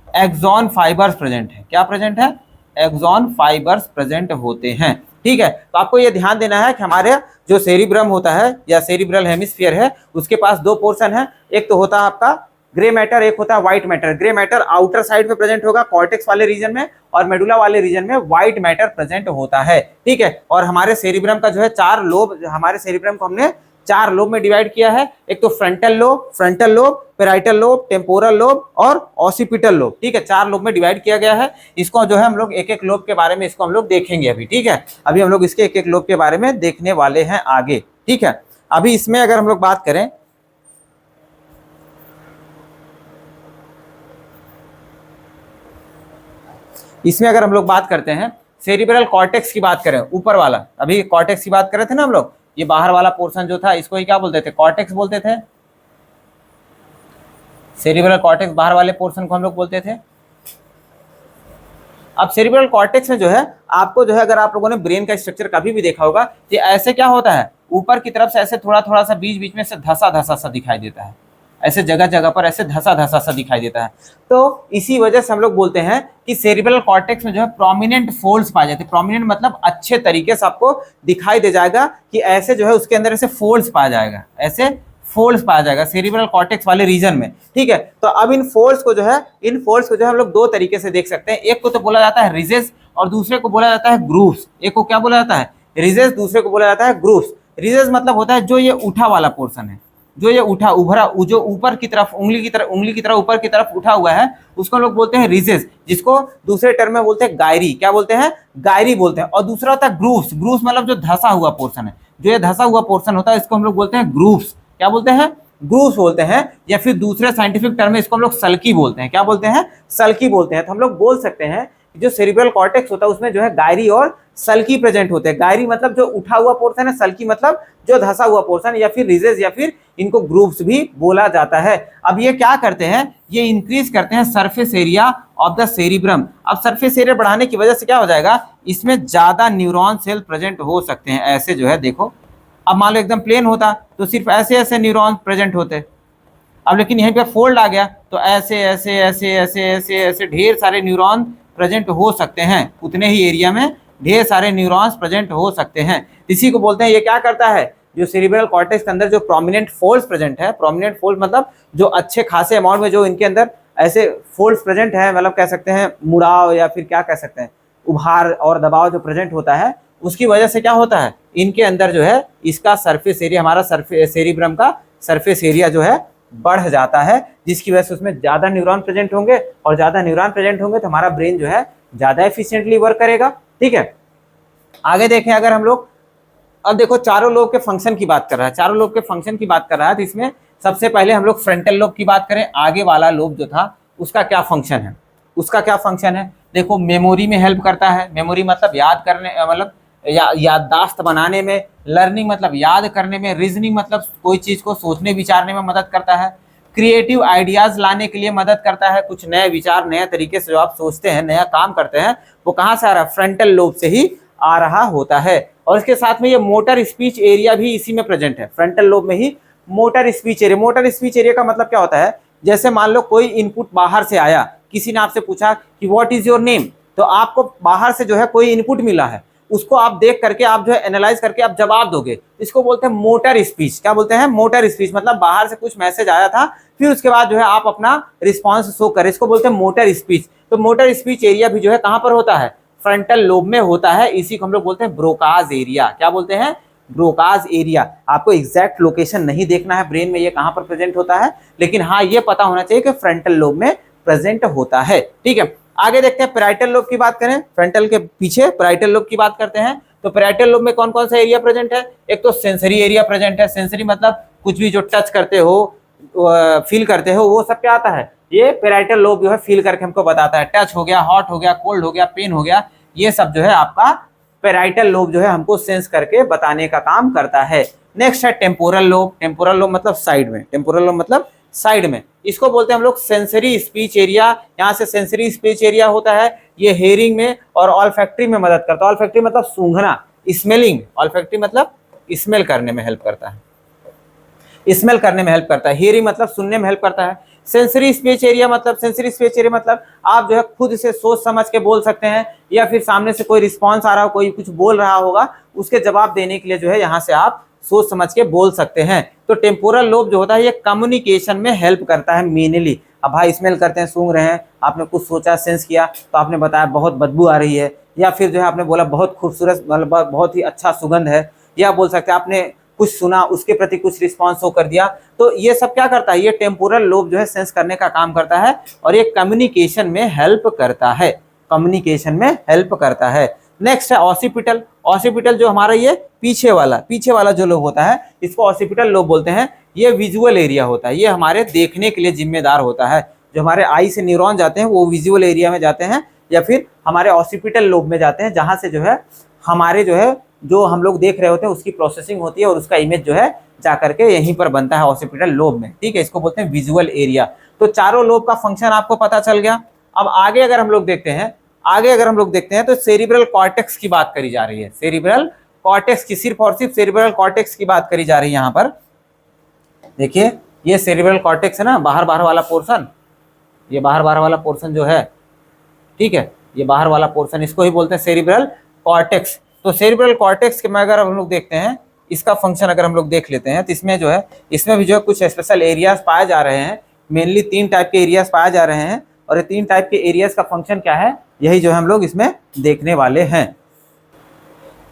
एक्सॉन फाइबर्स प्रेजेंट है। क्या प्रेजेंट है, एक्सॉन फाइबर्स प्रेजेंट होते हैं। ठीक है, तो आपको ये ध्यान देना है कि हमारे जो सेरिब्रम होता है या सेरिब्रल हेमिस्फीयर है उसके पास दो पोर्शन है, एक तो होता है आपका ग्रे मैटर, एक होता है white matter. Grey matter outer side में प्रेजेंट होगा कॉर्टेक्स वाले रीजन में, और मेडुला वाले रीजन में व्हाइट मैटर प्रेजेंट होता है। ठीक है, और हमारे सेरिब्रम का जो है चार लोब, हमारे सेरिब्रम को हमने चार लोब में डिवाइड किया है। एक तो frontal lobe, parietal lobe, temporal lobe और ऑसिपिटल लोब। ठीक है, चार लोब में डिवाइड किया गया है। इसको जो है हम लोग एक एक लोब के बारे में इसको हम लोग देखेंगे अभी। ठीक है, अभी हम लोग इसके एक एक लोब के बारे में देखने वाले हैं आगे। ठीक है, अभी इसमें अगर हम लोग बात करें, इसमें अगर हम लोग बात करते हैं सेरिब्रल कॉर्टेक्स की बात करें, ऊपर वाला, अभी कॉर्टेक्स की बात कर रहे थे ना हम लोग, ये बाहर वाला पोर्शन जो था इसको ही क्या बोलते थे, कॉर्टेक्स बोलते थे। सेरिब्रल कॉर्टेक्स बाहर वाले पोर्शन को हम लोग बोलते थे। अब सेरिब्रल कॉर्टेक्स में जो है आपको जो है, अगर आप लोगों ने ब्रेन का स्ट्रक्चर कभी भी देखा होगा कि ऐसे क्या होता है, ऊपर की तरफ से ऐसे थोड़ा थोड़ा सा बीच बीच में से धसा धसा सा दिखाई देता है, ऐसे जगह जगह पर ऐसे धसा धसा सा दिखाई देता है। तो इसी वजह से हम लोग बोलते हैं कि सेरिब्रल कॉर्टेक्स में जो है प्रोमिनेंट फोल्ड्स पाए जाते हैं। प्रोमिनेंट मतलब अच्छे तरीके से आपको दिखाई दे जाएगा कि ऐसे जो है उसके अंदर ऐसे फोल्ड्स पाया जाएगा, ऐसे फोल्ड्स पाया जाएगा सेरिब्रल कॉर्टेक्स वाले रीजन में। ठीक है, तो अब इन फोल्ड्स को जो है हम लोग दो तरीके से देख सकते हैं। एक को तो बोला जाता है रिजेस और दूसरे को बोला जाता है ग्रूव्स। एक को क्या बोला जाता है, रिजेस, दूसरे को बोला जाता है ग्रूव्स। रिजेस मतलब होता है जो ये उठा वाला पोर्शन है, जो ये उठा उभरा, जो ऊपर की तरफ उंगली की तरफ ऊपर की तरफ उठा हुआ है उसको लोग बोलते हैं रिजेस, जिसको दूसरे टर्म में बोलते हैं गायरी। क्या बोलते हैं, गायरी बोलते हैं। और दूसरा होता है ग्रूव्स। ग्रूव्स मतलब जो धसा हुआ पोर्शन है, जो ये धसा हुआ पोर्शन होता है इसको हम लोग बोलते हैं ग्रूव्स। क्या बोलते हैं, ग्रूव्स बोलते हैं। या फिर दूसरे साइंटिफिक टर्म में इसको हम लोग सल्की बोलते हैं। क्या बोलते हैं, सल्की बोलते हैं। तो हम लोग बोल सकते हैं जो सेरिब्रल कॉर्टेक्स होता है उसमें जो है गायरी और सल्की प्रेजेंट होते हैं। गायरी मतलब जो उठा हुआ पोर्शन है, सल्की मतलब जो धसा हुआ पोर्शन, या फिर रिजेस या फिर इनको ग्रूव्स भी बोला जाता है। अब ये क्या करते हैं, ये इंक्रीज करते हैं surface area of the cerebrum. अब सरफेस एरिया बढ़ाने की वजह से क्या हो जाएगा, इसमें ज्यादा न्यूरॉन सेल प्रेजेंट हो सकते हैं। ऐसे जो है देखो, अब मान लो एकदम प्लेन होता तो सिर्फ ऐसे ऐसे न्यूरॉन प्रेजेंट होते, अब लेकिन यहीं पे फोल्ड आ गया तो ऐसे ऐसे ऐसे ऐसे ऐसे ऐसे ढेर सारे न्यूरॉन प्रेजेंट हो सकते हैं। उतने ही एरिया में ढेर सारे न्यूरॉन्स प्रेजेंट हो सकते हैं। इसी को बोलते हैं, ये क्या करता है, जो सेरिब्रल कॉर्टेक्स के अंदर जो प्रोमिनेंट फोल्ड्स प्रेजेंट है, प्रोमिनेंट फोल्ड मतलब जो अच्छे खासे अमाउंट में जो इनके अंदर ऐसे फोल्ड्स प्रेजेंट है, मतलब कह सकते हैं मुड़ाव या फिर क्या कह सकते हैं उभार और दबाव जो प्रेजेंट होता है, उसकी वजह से क्या होता है, इनके अंदर जो है इसका सरफेस एरिया, हमारा सेरिब्रम का सरफेस एरिया जो है बढ़ जाता है, जिसकी वजह से उसमें ज्यादा न्यूरॉन प्रेजेंट होंगे, और ज्यादा न्यूरॉन प्रेजेंट होंगे तो हमारा ब्रेन जो है ज्यादा एफिशिएंटली वर्क करेगा। ठीक है, आगे देखें अगर हम लोग, अब देखो चारों लोब के फंक्शन की बात कर रहा है, चारों लोब के फंक्शन की बात कर रहा है, तो इसमें सबसे पहले हम लोग फ्रंटल लोब की बात करें। आगे वाला लोब जो था उसका क्या फंक्शन है, उसका क्या फंक्शन है, देखो मेमोरी में हेल्प करता है। मेमोरी मतलब याद करने, मतलब याददाश्त बनाने में। लर्निंग मतलब याद करने में। रीजनिंग मतलब कोई चीज को सोचने विचारने में मदद करता है। क्रिएटिव आइडियाज लाने के लिए मदद करता है, कुछ नए विचार नए तरीके से जो आप सोचते हैं, नया काम करते हैं, वो कहाँ से आ रहा है, फ्रंटल लोब से ही आ रहा होता है। और इसके साथ में ये मोटर स्पीच एरिया भी इसी में प्रेजेंट है, फ्रंटल लोब में ही motor speech area. Motor speech area का मतलब क्या होता है, जैसे मान लो कोई इनपुट बाहर से आया, किसी ने आपसे पूछा कि व्हाट इज योर नेम, तो आपको बाहर से जो है कोई इनपुट मिला है, उसको आप देख करके आप जो है एनालाइज करके आप जवाब दोगे, इसको बोलते हैं मोटर स्पीच। क्या बोलते हैं, मोटर स्पीच। मतलब बाहर से कुछ मैसेज आया था, फिर उसके बाद जो है आप अपना रिस्पॉन्स शो करें, इसको बोलते हैं मोटर स्पीच। तो मोटर स्पीच एरिया भी जो है कहाँ पर होता है, फ्रंटल लोब में होता है। इसी को हम लोग बोलते हैं ब्रोकाज एरिया। क्या बोलते हैं, ब्रोकाज एरिया। आपको एग्जैक्ट लोकेशन नहीं देखना है ब्रेन में ये कहाँ पर प्रेजेंट होता है, लेकिन हाँ ये पता होना चाहिए कि फ्रंटल लोब में प्रेजेंट होता है। ठीक है, आगे देखते हैं पैराइटल लोब की बात करें। फ्रंटल के पीछे पैराइटल लोब की बात करते हैं, तो पैराइटल लोब में कौन कौन सा एरिया प्रेजेंट है, एक तो सेंसरी एरिया प्रेजेंट है। सेंसरी मतलब कुछ भी जो टच करते हो, फील करते हो, वो सब क्या आता है, ये पैराइटल लोब जो है फील करके हमको बताता है। टच हो गया, हॉट हो गया, कोल्ड हो गया, पेन हो गया, ये सब जो है आपका पैराइटल लोब जो है हमको सेंस करके बताने का काम करता है। नेक्स्ट है टेम्पोरल लोब। टेम्पोरल लोब मतलब साइड में, टेम्पोरल लोब मतलब साइड में, इसको बोलते हैं हम लोग सेंसरी स्पीच एरिया। यहाँ से सेंसरी स्पीच एरिया होता है, ये हेयरिंग में और ऑल्फैक्टरी में मदद करता है। ऑल्फैक्टरी मतलब सूंघना, स्मेलिंग, ऑल्फैक्टरी मतलब स्मेल करने में हेल्प करता है, स्मेल करने में हेल्प करता है। हियरिंग मतलब सुनने में हेल्प करता है। सेंसरी स्पीच एरिया मतलब, सेंसरी स्पीच एरिया मतलब आप जो है खुद से सोच समझ के बोल सकते हैं, या फिर सामने से कोई रिस्पॉन्स आ रहा हो, कोई कुछ बोल रहा होगा, उसके जवाब देने के लिए जो है यहाँ से आप सोच समझ के बोल सकते हैं। तो टेम्पोरल लोब जो होता है ये कम्युनिकेशन में हेल्प करता है मेनली। अब भाई स्मेल करते हैं, सूंघ रहे हैं, आपने कुछ सोचा, सेंस किया, तो आपने बताया बहुत बदबू आ रही है, या फिर जो है आपने बोला बहुत खूबसूरत, मतलब बहुत ही अच्छा सुगंध है, या बोल सकते हैं आपने कुछ सुना, उसके प्रति कुछ रिस्पॉन्स शो कर दिया। तो ये सब क्या करता है, ये टेम्पोरल लोब जो है सेंस करने का काम करता है, और ये कम्युनिकेशन में हेल्प करता है, कम्युनिकेशन में हेल्प करता है। नेक्स्ट है ऑसिपिटल। ऑसिपिटल जो हमारा ये पीछे वाला जो लोब होता है, इसको ऑसिपिटल लोब बोलते हैं। ये विजुअल एरिया होता है, ये हमारे देखने के लिए जिम्मेदार होता है। जो हमारे आई से न्यूरॉन जाते हैं वो विजुअल एरिया में जाते हैं, या फिर हमारे ऑसिपिटल लोब में जाते हैं, जहाँ से जो है हमारे जो है जो हम लोग देख रहे होते हैं उसकी प्रोसेसिंग होती है, और उसका इमेज जो है जा करके यहीं पर बनता है ऑसिपिटल लोब में। ठीक है, इसको बोलते हैं विजुअल एरिया। तो चारों लोब का फंक्शन आपको पता चल गया। अब आगे अगर हम लोग देखते हैं तो सेरिब्रल कॉर्टेक्स की बात करी जा रही है। सेरिब्रल कॉर्टेक्स की, सिर्फ और सिर्फ सेरिब्रल कॉर्टेक्स की बात करी जा रही है। यहाँ पर देखिए, ये सेरिब्रल कॉर्टेक्स है ना, बाहर वाला पोर्शन, ये बाहर वाला पोर्शन जो है, ठीक है, ये बाहर वाला पोर्शन, इसको ही बोलते हैं सेरिब्रल कॉर्टेक्स। तो सेरिब्रल कॉर्टेक्स के में अगर हम लोग देखते हैं, इसका फंक्शन अगर हम लोग देख लेते हैं, तो इसमें जो है, इसमें भी जो है कुछ स्पेशल एरियाज पाए जा रहे हैं। मेनली 3 टाइप के एरियाज पाए जा रहे हैं, और ये 3 टाइप के एरियाज का फंक्शन क्या है, यही जो है हम लोग इसमें देखने वाले हैं।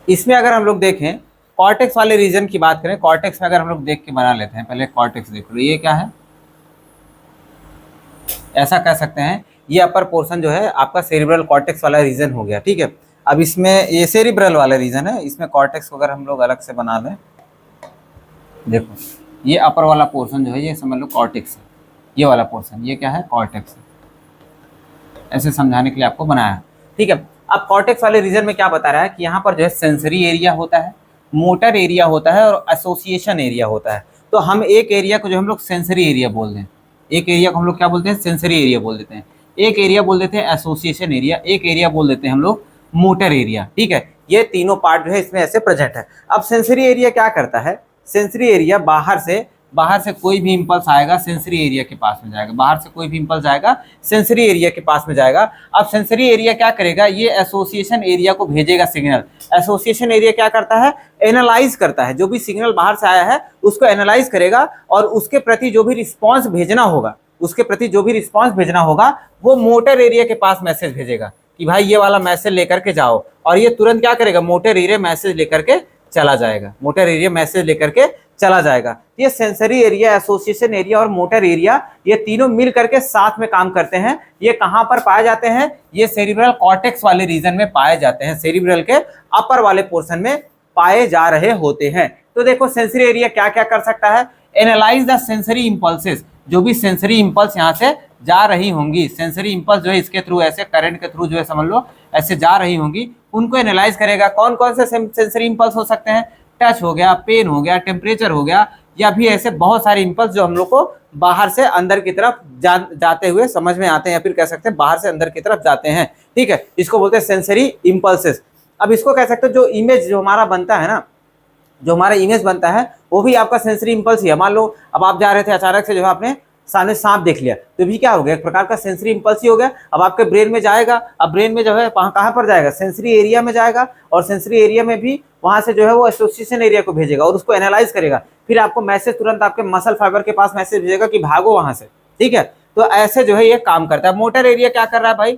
इसमें अगर हम लोग देखें, कॉर्टेक्स वाले रीजन की बात करें, कॉर्टेक्स में अगर हम लोग देख के बना लेते हैं, पहले कॉर्टेक्स देख लो, ये क्या है, ऐसा कह सकते हैं, ये अपर पोर्शन जो है आपका सेरिब्रल कॉर्टेक्स वाला रीजन हो गया। ठीक है, अब इसमें ये सेरिब्रल वाला रीजन है, इसमें कॉर्टेक्स को अगर हम लोग अलग से बना दें, देखो ये अपर वाला पोर्शन जो है ये समझ लो कॉर्टेक्स है, ये वाला पोर्शन ये क्या है, कॉर्टेक्स है। ऐसे समझाने के लिए आपको बनाया है। ठीक है, अब कॉर्टेक्स वाले रीजन में क्या बता रहा है कि यहाँ पर जो है सेंसरी एरिया होता है, मोटर एरिया होता है, और एसोसिएशन एरिया होता है। तो हम एक एरिया को जो हम लोग सेंसरी एरिया बोल दें, एक एरिया को हम लोग क्या बोलते हैं, सेंसरी एरिया बोल देते हैं, एक एरिया बोल देते हैं एसोसिएशन एरिया, एक एरिया बोल देते हैं हम लोग मोटर एरिया। ठीक है, ये तीनों पार्ट जो है इसमें ऐसे प्रेजेंट है। अब सेंसरी एरिया क्या करता है, सेंसरी एरिया बाहर से कोई भी इंपल्स आएगा सेंसरी एरिया के पास में जाएगा, बाहर से कोई भी इंपल्स आएगा सेंसरी एरिया के पास में जाएगा। अब सेंसरी एरिया क्या करेगा, ये एसोसिएशन एरिया को भेजेगा सिग्नल। एसोसिएशन एरिया क्या करता है, एनालाइज करता है, जो भी सिग्नल बाहर से आया है उसको एनालाइज करेगा, और उसके प्रति जो भी रिस्पॉन्स भेजना होगा, वो मोटर एरिया के पास मैसेज भेजेगा कि भाई ये वाला मैसेज लेकर के जाओ, और ये तुरंत क्या करेगा, मोटर एरिया मैसेज लेकर के चला जाएगा। ये सेंसरी एरिया, एसोसिएशन एरिया और मोटर एरिया, ये तीनों मिल करके साथ में काम करते हैं। ये कहां पर पाए जाते हैं, ये सेरिब्रल कॉर्टेक्स वाले रीजन में पाए जाते हैं, सेरिब्रल के अपर वाले पोर्शन में पाए जा रहे होते हैं। तो देखो सेंसरी एरिया क्या क्या कर सकता है, एनालाइज द सेंसरी इंपल्सेस, जो भी सेंसरी इंपल्स यहाँ से जा रही होंगी, सेंसरी इंपल्स जो है इसके थ्रू, ऐसे करंट के थ्रू जो है समझ लो ऐसे जा रही होंगी, उनको एनालाइज करेगा। कौन कौन से सेंसरी इंपल्स हो सकते हैं, टच हो गया, पेन हो गया, टेम्परेचर हो गया, या भी ऐसे बहुत सारे इंपल्स जो हम लोग को बाहर से अंदर की तरफ जाते हुए समझ में आते हैं, या फिर कह सकते हैं बाहर से अंदर की तरफ जाते हैं। ठीक है, इसको बोलते हैं सेंसरी इंपल्सेस। अब इसको कह सकते हो जो इमेज जो हमारा बनता है ना, जो हमारा इमेज बनता है वो भी आपका सेंसरी इंपल्स ही है। मान लो अब आप जा रहे थे, अचानक से जो है आपने सामने सांप देख लिया, तो भी क्या हो गया, एक प्रकार का सेंसरी इंपल्स ही हो गया। अब आपके ब्रेन में जाएगा, अब ब्रेन में जो है कहाँ पर जाएगा, सेंसरी एरिया में जाएगा, और सेंसरी एरिया में भी वहां से जो है वो एसोसिएशन एरिया को भेजेगा, और उसको एनालाइज करेगा, फिर आपको मैसेज तुरंत आपके मसल फाइबर के पास मैसेज भेजेगा कि भागो वहां से। ठीक है, तो ऐसे जो है ये काम करता है। मोटर एरिया क्या कर रहा है भाई,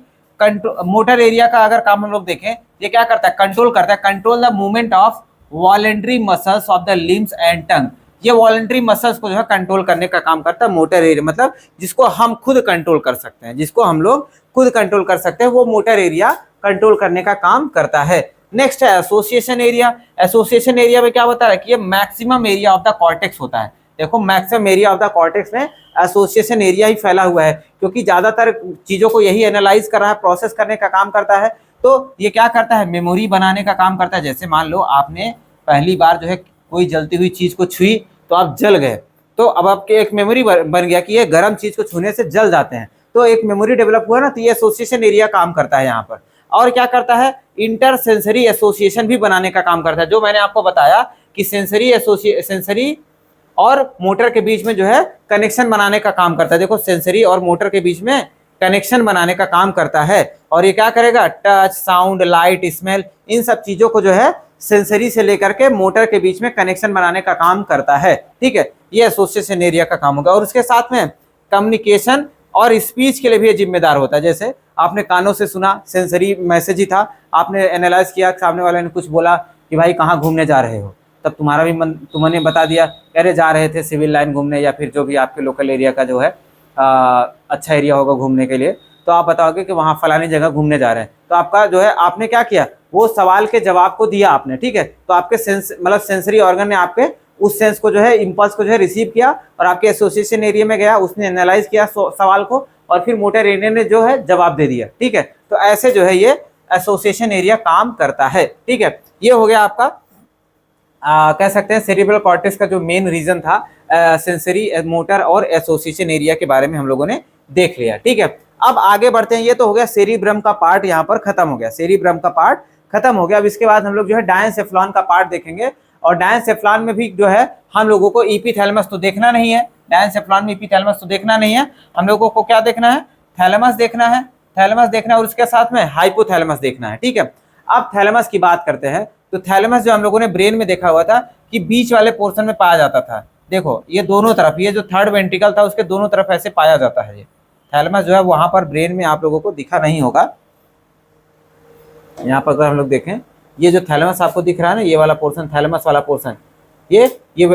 मोटर एरिया का अगर काम हम लोग देखें, ये क्या करता है, कंट्रोल करता है, control the movement of voluntary muscles of the limbs and tongue. ये वॉलंटरी मसल्स को जो है कंट्रोल करने का काम करता है मोटर एरिया, मतलब जिसको हम खुद कंट्रोल कर सकते हैं, जिसको हम लोग खुद कंट्रोल कर सकते हैं, वो मोटर एरिया कंट्रोल करने का काम करता है। नेक्स्ट है एसोसिएशन एरिया। एसोसिएशन एरिया में क्या होता है कि ये maximum area of the cortex होता है। देखो maximum area of the cortex में एसोसिएशन एरिया ही फैला हुआ है, क्योंकि ज्यादातर चीजों को यही एनालाइज कर रहा है, प्रोसेस करने का काम करता है। तो ये क्या करता है, मेमोरी बनाने का काम करता है। जैसे मान लो आपने पहली बार जो है कोई जलती हुई चीज को छुई तो आप जल गए, तो अब आपके एक मेमोरी बन गया कि ये गर्म चीज को छूने से जल जाते हैं, तो एक मेमोरी डेवलप हुआ ना, तो ये एसोसिएशन एरिया काम करता है यहाँ पर। और क्या करता है, इंटर सेंसरी एसोसिएशन भी बनाने का काम करता है, जो मैंने आपको बताया कि सेंसरी और मोटर के बीच में जो है कनेक्शन बनाने का काम करता है। देखो सेंसरी और मोटर के बीच में कनेक्शन बनाने का काम करता है, और ये क्या करेगा, टच, साउंड, लाइट, स्मेल, इन सब चीजों को जो है सेंसरी से लेकर के मोटर के बीच में कनेक्शन बनाने का काम करता है। ठीक है, ये एसोसिएशन एरिया का काम होगा। और उसके साथ में कम्युनिकेशन और स्पीच के लिए भी जिम्मेदार होता है। जैसे आपने कानों से सुना, सेंसरी मैसेज ही था, आपने एनालाइज किया, सामने वाले ने कुछ बोला कि भाई कहाँ घूमने जा रहे हो, तब तुम्हारा भी मन, तुमने बता दिया अरे जा रहे थे सिविल लाइन घूमने, या फिर जो भी आपके लोकल एरिया का जो है अच्छा एरिया होगा घूमने के लिए, तो आप बताओगे कि वहाँ फलानी जगह घूमने जा रहे हैं। तो आपका जो है आपने क्या किया, वो सवाल के जवाब को दिया आपने। ठीक है, तो आपके सेंसरी ऑर्गन ने आपके उस सेंस को जो है, इम्पल्स को जो है रिसीव किया, और आपके एसोसिएशन एरिया में गया, उसने एनालाइज किया सवाल को, और फिर मोटर एरिया ने जो है जवाब दे दिया। ठीक है, तो ऐसे जो है ये एसोसिएशन एरिया काम करता है। ठीक है, ये हो गया आपका कह सकते हैं सेरिब्रल कॉर्टेक्स का जो मेन रीजन था, सेंसरी, मोटर और एसोसिएशन एरिया के बारे में हम लोगों ने देख लिया। ठीक है, अब आगे बढ़ते हैं। ये तो हो गया सेरिब्रम का पार्ट, यहाँ पर खत्म हो गया, सेरिब्रम का पार्ट खत्म हो गया। अब इसके बाद हम लोग जो है डायनसेफ्लॉन का पार्ट देखेंगे, और डायनसेफ्लॉन में भी जो है हम लोगों को एपिथैलेमस तो देखना नहीं है, डायनसेफ्लॉन में एपिथैलेमस तो देखना नहीं है, हम लोगों को क्या देखना है, थैलेमस देखना है, थैलेमस देखना है, और उसके साथ में हाइपोथैलेमस देखना है। ठीक है, अब थैलेमस की बात करते हैं, तो थैलेमस जो हम लोगों ने ब्रेन में देखा हुआ था कि बीच वाले पोर्शन में पाया जाता था। देखो ये दोनों तरफ, ये जो थर्ड वेंट्रिकल था उसके दोनों तरफ ऐसे पाया जाता है। ये थैलेमस जो है वहां पर ब्रेन में आप लोगों को दिखा नहीं होगा। यहाँ पर अगर हम लोग देखें, ये जो थैलेमस आपको दिख रहा है ना, ये वाला पोर्शन, थैलेमस वाला पोर्शन, ये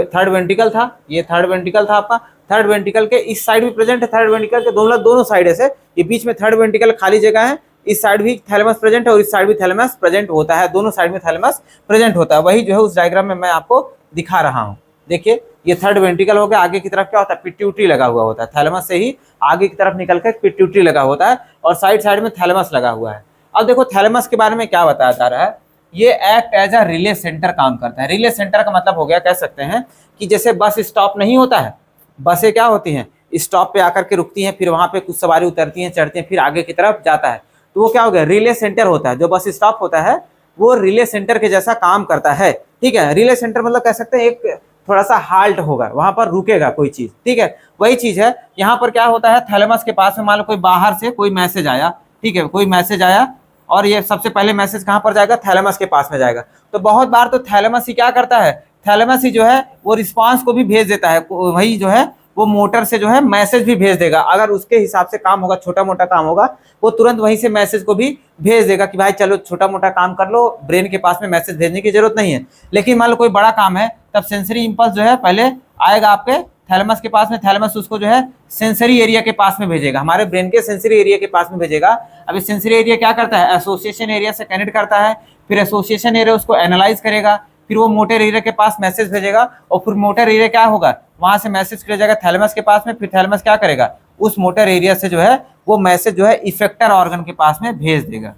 थर्ड वेंट्रिकल था, ये थर्ड वेंट्रिकल था आपका। थर्ड वेंट्रिकल के इस साइड भी प्रेजेंट है, थर्ड वेंट्रिकल के दोनों साइड से, ये बीच में थर्ड वेंट्रिकल खाली जगह है, इस साइड भी थैलेमस प्रेजेंट है और इस साइड भी थैलेमस प्रेजेंट होता है, दोनों साइड में थैलेमस प्रेजेंट होता है। वही जो है उस डायग्राम में मैं आपको दिखा रहा हूँ। देखिए ये थर्ड वेंट्रिकल हो गया, आगे की तरफ क्या होता है, पिट्यूटरी लगा हुआ होता है, थैलेमस से ही आगे की तरफ निकल कर पिट्यूटरी लगा होता है, और साइड में थैलेमस लगा हुआ है। अब देखो थैलेमस के बारे में क्या बताया जा रहा है, ये act as a relay centre काम करता है। रिले सेंटर का मतलब हो गया, कह सकते हैं कि जैसे बस स्टॉप नहीं होता है, बसें क्या होती हैं, स्टॉप पे आकर के रुकती हैं, फिर वहां पे कुछ सवारी उतरती हैं, चढ़ती हैं, फिर आगे की तरफ जाता है, तो वो क्या हो गया, रिले सेंटर होता है। जो बस स्टॉप होता है वो रिले सेंटर के जैसा काम करता है। ठीक है, रिले सेंटर मतलब कह सकते हैं एक थोड़ा सा हाल्ट होगा, वहां पर रुकेगा कोई चीज। ठीक है, वही चीज है यहाँ पर क्या होता है, थैलेमस के पास में मान लो कोई बाहर से कोई मैसेज आया, ठीक है, कोई मैसेज आया, और ये सबसे पहले मैसेज कहाँ पर जाएगा, थैलेमस के पास में जाएगा। तो बहुत बार तो थैलेमस ही क्या करता है, थैलेमस ही जो है वो रिस्पांस को भी भेज देता है, वही जो है वो मोटर से जो है मैसेज भी भेज देगा। अगर उसके हिसाब से काम होगा, छोटा मोटा काम होगा, वो तुरंत वहीं से मैसेज को भी भेज देगा कि भाई चलो छोटा मोटा काम कर लो, ब्रेन के पास में मैसेज भेजने की जरूरत नहीं है। लेकिन मान लो कोई बड़ा काम है, तब सेंसरी इंपल्स जो है पहले आएगा आपके थैलेमस के पास में, थैलेमस उसको जो है सेंसरी एरिया के पास में भेजेगा, हमारे ब्रेन के सेंसरी एरिया के पास में भेजेगा। अब ये सेंसरी एरिया क्या करता है, एसोसिएशन एरिया से कनेक्ट करता है, फिर एसोसिएशन एरिया उसको एनालाइज करेगा, फिर वो मोटर एरिया के पास मैसेज भेजेगा, और फिर मोटर एरिया क्या होगा, वहां से मैसेज किया जाएगा थैलेमस के पास में, फिर थैलेमस क्या करेगा, उस मोटर एरिया से जो है वो मैसेज जो है इफेक्टर ऑर्गन के पास में भेज देगा।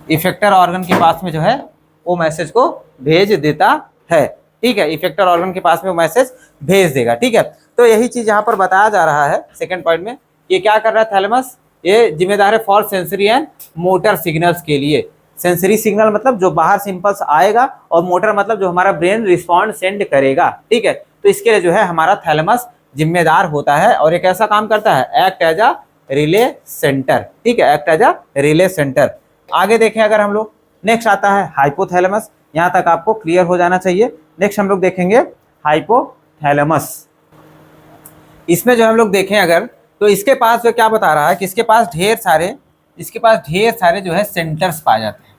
इफेक्टर ऑर्गन के पास में जो है वो मैसेज को भेज देता है। ठीक है, इफेक्टर ऑर्गन के पास में वो मैसेज भेज देगा। ठीक है, तो यही चीज यहाँ पर बताया जा रहा है सेकंड पॉइंट में, ये क्या कर रहा है थैलेमस, ये जिम्मेदार है for sensory and motor signals के लिए। सेंसरी सिग्नल मतलब जो बाहर से इंपल्स आएगा, और मोटर मतलब जो हमारा ब्रेन रिस्पॉन्ड सेंड करेगा। ठीक है, तो इसके लिए जो है हमारा थैलेमस जिम्मेदार होता है, और एक ऐसा काम करता है, act as a relay centre. ठीक है, act as a relay centre. आगे देखें अगर हम लोग, नेक्स्ट आता है हाइपोथैलेमस, यहाँ तक आपको क्लियर हो जाना चाहिए। नेक्स्ट हम लोग देखेंगे हाइपोथैलेमस। इसमें जो हम लोग देखें अगर, तो इसके पास जो क्या बता रहा है कि इसके पास ढेर सारे जो है सेंटर्स पाए जाते हैं,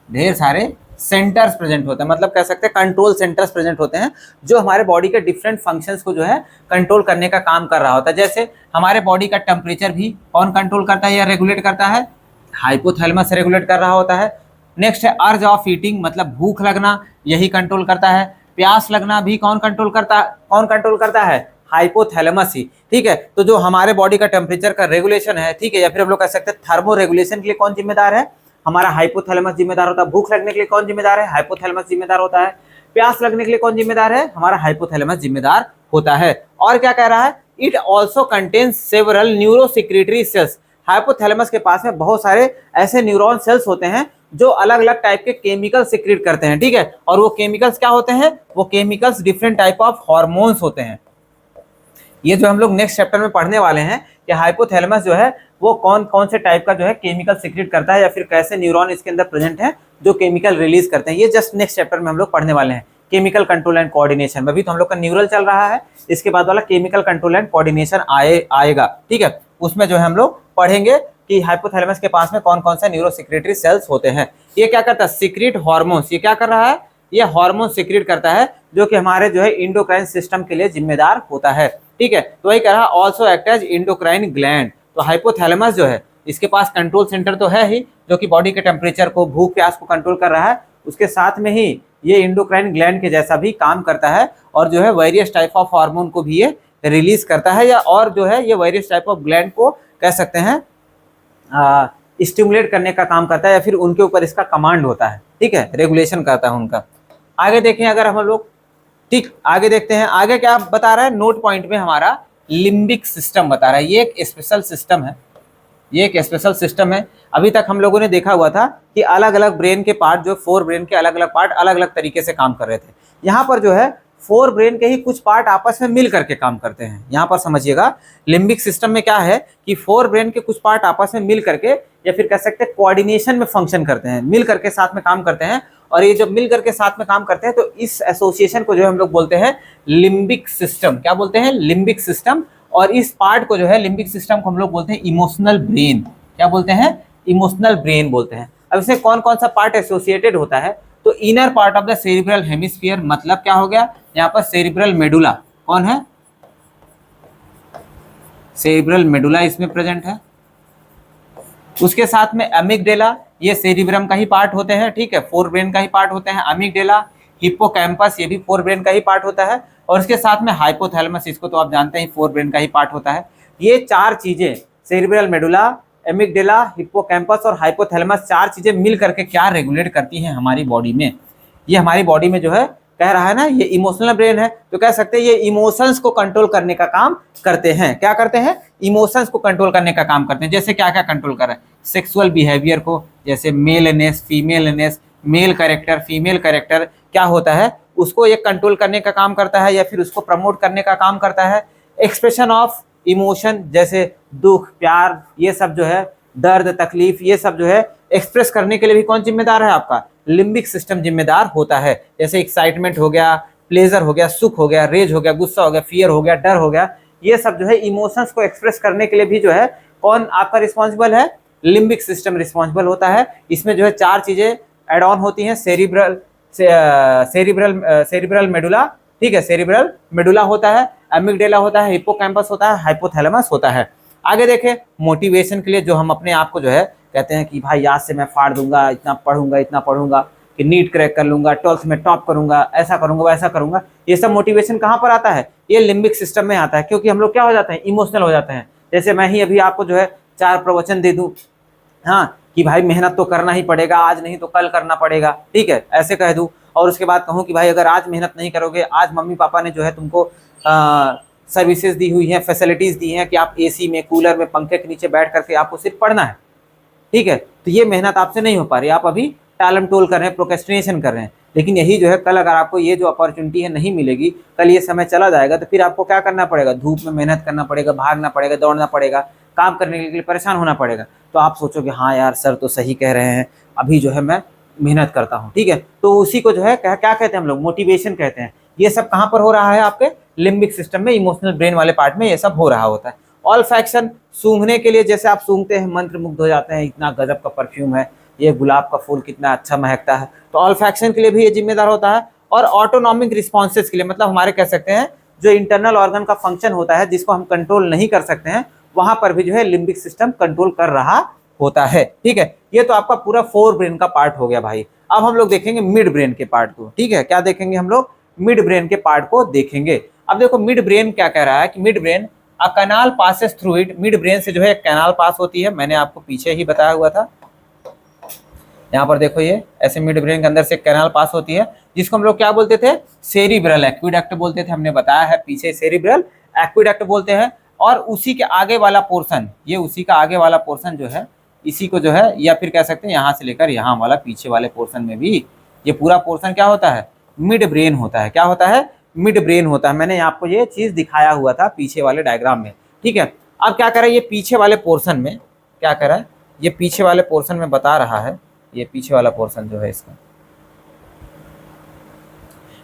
ढेर सारे सेंटर्स प्रेजेंट होते हैं, मतलब कह सकते हैं कंट्रोल सेंटर्स प्रेजेंट होते हैं, जो हमारे बॉडी के डिफरेंट फंक्शंस को जो है कंट्रोल करने का काम कर रहा होता है। जैसे हमारे बॉडी का टेम्परेचर भी कौन कंट्रोल करता है या रेगुलेट करता है, हाइपोथैलेमस रेगुलेट कर रहा होता है। नेक्स्ट है अर्ज ऑफ ईटिंग, मतलब भूख लगना, यही कंट्रोल करता है। प्यास लगना भी कौन कंट्रोल करता है, हाइपोथैलेमस ही। ठीक है, तो जो हमारे बॉडी का टेम्परेचर का रेगुलेशन है, ठीक है, या फिर हम लोग कह सकते हैं थर्मो रेगुलेशन के लिए कौन जिम्मेदार है, हमारा हाइपोथैलेमस जिम्मेदार होता है। भूख लगने के लिए कौन जिम्मेदार है? हाइपोथैलेमस जिम्मेदार होता है। प्यास लगने के लिए कौन जिम्मेदार है? हमारा हाइपोथैलेमस जिम्मेदार होता है। और क्या कह रहा है? It also contains several neurosecretory cells. Hypothalamus के पास में बहुत सारे ऐसे न्यूरॉन सेल्स होते हैं जो अलग अलग टाइप के केमिकल सिक्रेट करते हैं, ठीक है। और वो केमिकल्स क्या होते हैं? वो chemicals different type of hormones होते हैं। ये जो हम लोग नेक्स्ट चैप्टर में पढ़ने वाले हैं कि हाइपोथैलेमस जो है वो कौन कौन से टाइप का जो है केमिकल सिक्रेट करता है, या फिर कैसे न्यूरॉन इसके अंदर प्रेजेंट है जो केमिकल रिलीज करते हैं। ये जस्ट नेक्स्ट चैप्टर में हम लोग पढ़ने वाले हैं, केमिकल कंट्रोल एंड कोऑर्डिनेशन में। अभी तो हम लोग का न्यूरल चल रहा है, इसके बाद वाला केमिकल कंट्रोल एंड कोऑर्डिनेशन आएगा, ठीक है। उसमें जो है हम लोग पढ़ेंगे कि हाइपोथैलेमस के पास में कौन कौन से न्यूरोसिक्रेटरी सेल्स होते हैं। ये क्या करता है? Secret hormones. ये क्या कर रहा है? ये हार्मोन सीक्रेट करता है जो कि हमारे जो है इंडोक्राइन सिस्टम के लिए जिम्मेदार होता है, ठीक है। तो वही कह रहा है also act as endocrine gland. तो हाइपोथैलेमस जो है इसके पास कंट्रोल सेंटर तो है ही, जो कि बॉडी के टेम्परेचर को, भूख प्यास को कंट्रोल कर रहा है। उसके साथ में ही ये इंडोक्राइन ग्लैंड के जैसा भी काम करता है, और जो है वेरियस टाइप ऑफ हार्मोन को भी ये रिलीज करता है, या और जो है ये वेरियस टाइप ऑफ ग्लैंड को कह सकते हैं स्टिमुलेट करने का काम करता है, या फिर उनके ऊपर इसका कमांड होता है, ठीक है, रेगुलेशन करता है उनका। आगे देखें अगर हम लोग, ठीक, आगे देखते हैं। आगे क्या बता रहा है? नोट पॉइंट में हमारा लिम्बिक सिस्टम बता रहा है। ये एक स्पेशल सिस्टम है, ये एक स्पेशल सिस्टम है। अभी तक हम लोगों ने देखा हुआ था कि अलग अलग ब्रेन के पार्ट, जो 4 ब्रेन के अलग अलग पार्ट अलग अलग तरीके से काम कर रहे थे। यहाँ पर जो है 4 ब्रेन के ही कुछ पार्ट आपस में मिल करके काम करते हैं। यहाँ पर समझिएगा, लिम्बिक सिस्टम में क्या है कि 4 ब्रेन के कुछ पार्ट आपस में मिल करके, या फिर कह सकते हैं कोऑर्डिनेशन में फंक्शन करते हैं, मिल करके साथ में काम करते हैं। और ये जब मिल करके साथ में काम करते हैं तो इस एसोसिएशन को जो है हम लोग बोलते हैं लिम्बिक सिस्टम। क्या बोलते हैं? Limbic system. और इस पार्ट को जो है लिम्बिक सिस्टम को हम लोग बोलते हैं इमोशनल ब्रेन। क्या बोलते हैं? इमोशनल ब्रेन बोलते हैं। अब इससे कौन कौन सा पार्ट एसोसिएटेड होता है? तो inner part of the cerebral hemisphere, मतलब क्या हो गया यहाँ पर? Cerebral medulla. कौन है? सेरिब्रल मेडुला इसमें प्रेजेंट है। उसके साथ में अमिगडेला, ये सेरिब्रम का ही पार्ट होते हैं, ठीक है, 4 ब्रेन का ही पार्ट होते हैं। अमिगडेला, हिप्पोकैम्पस, ये भी 4 ब्रेन का ही पार्ट होता है। और इसके साथ में हाइपोथैलेमस, इसको तो आप जानते हैं 4 ब्रेन का ही पार्ट होता है। ये 4 चीजें, सेरिब्रल मेडुला, एमिगडेला, हिप्पोकैम्पस और हाइपोथैलेमस, 4 चीजें मिल करके क्या रेगुलेट करती हैं हमारी बॉडी में? ये हमारी बॉडी में जो है कह रहा है ना, ये इमोशनल ब्रेन है, तो कह सकते हैं ये इमोशंस को कंट्रोल करने का काम करते हैं। क्या करते हैं? इमोशंस को कंट्रोल करने का काम करते हैं। जैसे क्या क्या कंट्रोल कर रहे हैं? सेक्सुअल बिहेवियर को, जैसे मेलनेस, femaleness, male character, female character क्या होता है, उसको ये कंट्रोल करने का काम करता है, या फिर उसको प्रमोट करने का काम करता है। एक्सप्रेशन ऑफ इमोशन, जैसे दुख, प्यार, ये सब जो है, दर्द, तकलीफ, ये सब जो है एक्सप्रेस करने के लिए भी कौन जिम्मेदार है? आपका लिम्बिक सिस्टम जिम्मेदार होता है। जैसे एक्साइटमेंट हो गया, प्लेजर हो गया, सुख हो गया, रेज हो गया, गुस्सा हो गया, फियर हो गया, डर हो गया, ये सब जो है इमोशंस को एक्सप्रेस करने के लिए भी जो है कौन आपका रिस्पॉन्सिबल है? लिम्बिक सिस्टम रिस्पॉन्सिबल होता है। इसमें जो है 4 चीजें एड ऑन होती हैं। सेरिब्रल मेडुला, ठीक है, सेरिब्रल मेडुला होता है, अमिगडेला होता है, हिप्पोकैम्पस होता है, हाइपोथैलेमस होता है। आगे देखें, मोटिवेशन के लिए जो हम अपने आप को जो है कहते हैं कि भाई आज से मैं फाड़ दूंगा, इतना पढ़ूंगा कि नीट क्रैक कर लूंगा, 12th में टॉप करूंगा, ऐसा करूंगा, वैसा करूंगा, ये सब मोटिवेशन कहाँ पर आता है? ये लिम्बिक सिस्टम में आता है। क्योंकि हम लोग क्या हो जाते हैं? इमोशनल हो जाते हैं। जैसे मैं ही अभी आपको जो है 4 प्रवचन दे दूं, हाँ, कि भाई मेहनत तो करना ही पड़ेगा, आज नहीं तो कल करना पड़ेगा, ठीक है, ऐसे कह दूं। और उसके बाद कहूँ कि भाई अगर आज मेहनत नहीं करोगे, आज मम्मी पापा ने जो है तुमको सर्विसेज दी हुई हैं, फैसिलिटीज दी हैं कि आप एसी में, कूलर में, पंखे के नीचे बैठ करके आपको सिर्फ पढ़ना है, ठीक है, तो ये मेहनत आपसे नहीं हो पा रही, आप अभी टालम टोल कर रहे हैं, प्रोक्रेस्टिनेशन कर रहे हैं। लेकिन यही जो है कल अगर आपको ये जो अपॉर्चुनिटी है नहीं मिलेगी, कल ये समय चला जाएगा, तो फिर आपको क्या करना पड़ेगा? धूप में मेहनत करना पड़ेगा, भागना पड़ेगा, दौड़ना पड़ेगा, काम करने के लिए परेशान होना पड़ेगा। तो आप सोचोगे हाँ यार सर तो सही कह रहे हैं, अभी जो है मैं मेहनत करता हूँ, ठीक है। तो उसी को जो है क्या कहते हैं हम लोग? मोटिवेशन कहते हैं। ये सब कहाँ पर हो रहा है? आपके लिम्बिक सिस्टम में, इमोशनल ब्रेन वाले पार्ट में ये सब हो रहा होता है। ऑल्फैक्शन, सूंघने के लिए, जैसे आप सूंघते हैं मंत्रमुग्ध हो जाते हैं, इतना गजब का परफ्यूम है, ये गुलाब का फूल कितना अच्छा महकता है, तो ऑल्फैक्शन के लिए भी ये जिम्मेदार होता है। और ऑटोनॉमिक रिस्पॉन्सेस के लिए, मतलब हमारे कह सकते हैं जो इंटरनल ऑर्गन का फंक्शन होता है जिसको हम कंट्रोल नहीं कर सकते हैं, वहां पर भी जो है लिम्बिक सिस्टम कंट्रोल कर रहा होता है, ठीक है। ये तो आपका पूरा 4 ब्रेन का पार्ट हो गया भाई। अब हम लोग देखेंगे मिड ब्रेन के पार्ट को, ठीक है। क्या देखेंगे हम लोग? मिड ब्रेन के पार्ट को देखेंगे। अब देखो मिड ब्रेन क्या कह रहा है कि mid brain, a canal passes through it. Mid brain से जो है एक कैनाल पास होती है, मैंने आपको पीछे ही बताया हुआ था। यहाँ पर देखो ये ऐसे मिड ब्रेन के अंदर से कैनाल पास होती है जिसको हम लोग क्या बोलते थे, सेरिब्रल एक्विडक्ट बोलते थे, हमने बताया है पीछे, सेरिब्रल एक्विडक्ट बोलते हैं। और उसी के आगे वाला पोर्शन, ये उसी का आगे वाला पोर्शन जो है, इसी को जो है, या फिर कह सकते हैं यहाँ से लेकर यहाँ वाला पीछे वाले पोर्शन में भी ये पूरा पोर्शन क्या होता है, मिड ब्रेन होता है। क्या होता है, मिड ब्रेन होता है। मैंने आपको ये चीज दिखाया हुआ था पीछे वाले डायग्राम में, ठीक है। अब क्या करें, ये पीछे वाले पोर्शन में क्या करें, ये पीछे वाले पोर्शन में बता रहा है, ये पीछे वाला पोर्शन जो है इसका,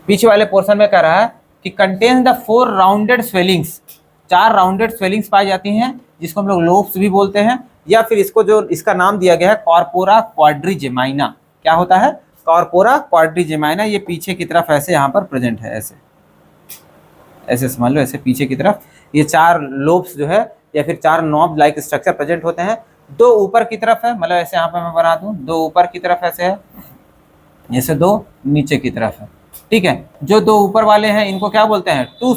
पीछे वाले पोर्शन में कह रहा है कि contains the 4 rounded swellings, 4 rounded swellings पाई जाती हैं जिसको हम लोग लोब्स भी बोलते हैं, या फिर इसको जो इसका नाम दिया गया है कॉर्पोरा क्वाड्रिजेमाइना। क्या होता है, कॉर्पोरा क्वाड्रिजेमाइना। ये पीछे की तरफ ऐसे यहाँ पर प्रेजेंट है, ऐसे ऐसे समझ लो, ऐसे पीछे की तरफ ये 4 लोब्स जो है या फिर 4 नॉब लाइक स्ट्रक्चर प्रेजेंट होते हैं। 2 ऊपर की तरफ है, मतलब ऐसे यहाँ पर मैं बना दूं, 2 ऊपर की तरफ ऐसे है, जैसे 2 नीचे की तरफ है, ठीक है। जो 2 ऊपर वाले हैं इनको क्या बोलते हैं, टू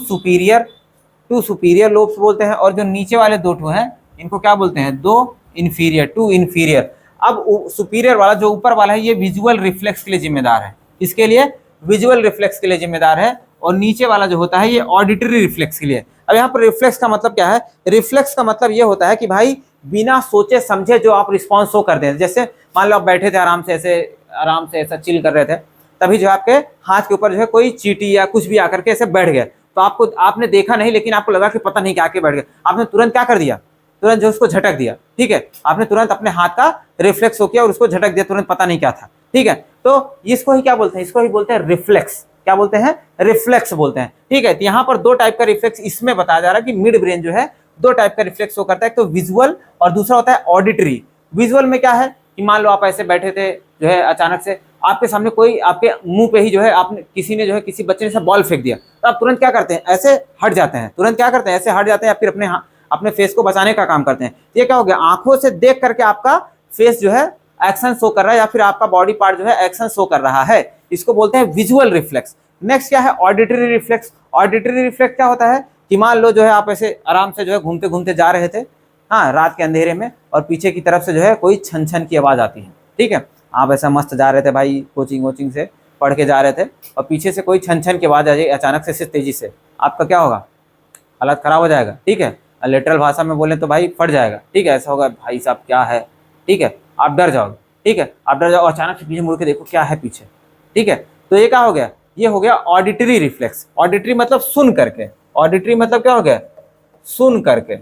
सुपीरियर लोब्स बोलते हैं, और जो नीचे वाले 2 हैं इनको क्या बोलते हैं, 2 इन्फीरियर, 2 इन्फीरियर। अब सुपीरियर वाला जो ऊपर वाला है ये विजुअल रिफ्लेक्स के लिए जिम्मेदार है, इसके लिए विजुअल रिफ्लेक्स के लिए जिम्मेदार है, और नीचे वाला जो होता है ये ऑडिटरी रिफ्लेक्स के लिए। अब यहाँ पर रिफ्लेक्स का मतलब क्या है, रिफ्लेक्स का मतलब ये होता है कि भाई बिना सोचे समझे जो आप रिस्पॉन्स शो कर दें। जैसे मान लो आप बैठे थे आराम से ऐसा चिल कर रहे थे, तभी जो आपके हाथ के ऊपर जो है कोई चींटी या कुछ भी आकर के ऐसे बैठ गया, तो आपने देखा नहीं, लेकिन आपको लगा कि पता नहीं क्या आके बैठ गया, आपने तुरंत क्या कर दिया, तुरंत जो उसको झटक दिया, ठीक है। आपने तुरंत अपने हाथ का रिफ्लेक्स हो किया और उसको झटक दिया, तुरंत पता नहीं क्या था, ठीक है। तो इसको ही क्या बोलते हैं, इसको ही बोलते हैं रिफ्लेक्स। क्या बोलते हैं, रिफ्लेक्स बोलते हैं, ठीक है। तो यहाँ पर 2 टाइप का रिफ्लेक्स इसमें बताया जा रहा है कि मिड ब्रेन जो है 2 टाइप का रिफ्लेक्स शो करता है, एक तो विजुअल और दूसरा होता है ऑडिटरी। विजुअल में क्या है कि मान लो आप ऐसे बैठे थे, जो है अचानक से आपके सामने कोई आपके मुंह पे ही जो है आपने किसी ने जो है किसी बच्चे ने से बॉल फेंक दिया, तो आप तुरंत क्या करते हैं, ऐसे हट जाते हैं, तुरंत क्या करते हैं, ऐसे हट जाते हैं, या फिर अपने फेस को बचाने का काम करते हैं। ये क्या हो गया, आंखों से देख करके आपका फेस जो है एक्शन शो कर रहा है, या फिर आपका बॉडी पार्ट जो है एक्शन शो कर रहा है, इसको बोलते हैं विजुअल रिफ्लेक्स। नेक्स्ट क्या है, ऑडिटरी रिफ्लेक्स। ऑडिटरी रिफ्लेक्स क्या होता है कि मान लो जो है आप ऐसे आराम से जो है घूमते घूमते जा रहे थे, हाँ, रात के अंधेरे में, और पीछे की तरफ से जो है कोई छन छन की आवाज़ आती है, ठीक है। आप ऐसा मस्त जा रहे थे भाई, कोचिंग से पढ़ के जा रहे थे, और पीछे से कोई छन छन की आवाज़ आ जाए अचानक से तेजी से, आपका क्या होगा, हालत खराब हो जाएगा, ठीक है। लिटरल भाषा में बोले तो भाई फट जाएगा, ठीक है। ऐसा होगा, भाई साहब क्या है, ठीक है, आप डर जाओगे, ठीक है, आप डर जाओ, अचानक से पीछे मुड़ के देखो क्या है पीछे, ठीक है। तो ये क्या हो गया, ये हो गया ऑडिटरी रिफ्लेक्स। ऑडिटरी मतलब सुन करके, ऑडिटरी मतलब क्या हो गया, सुन करके,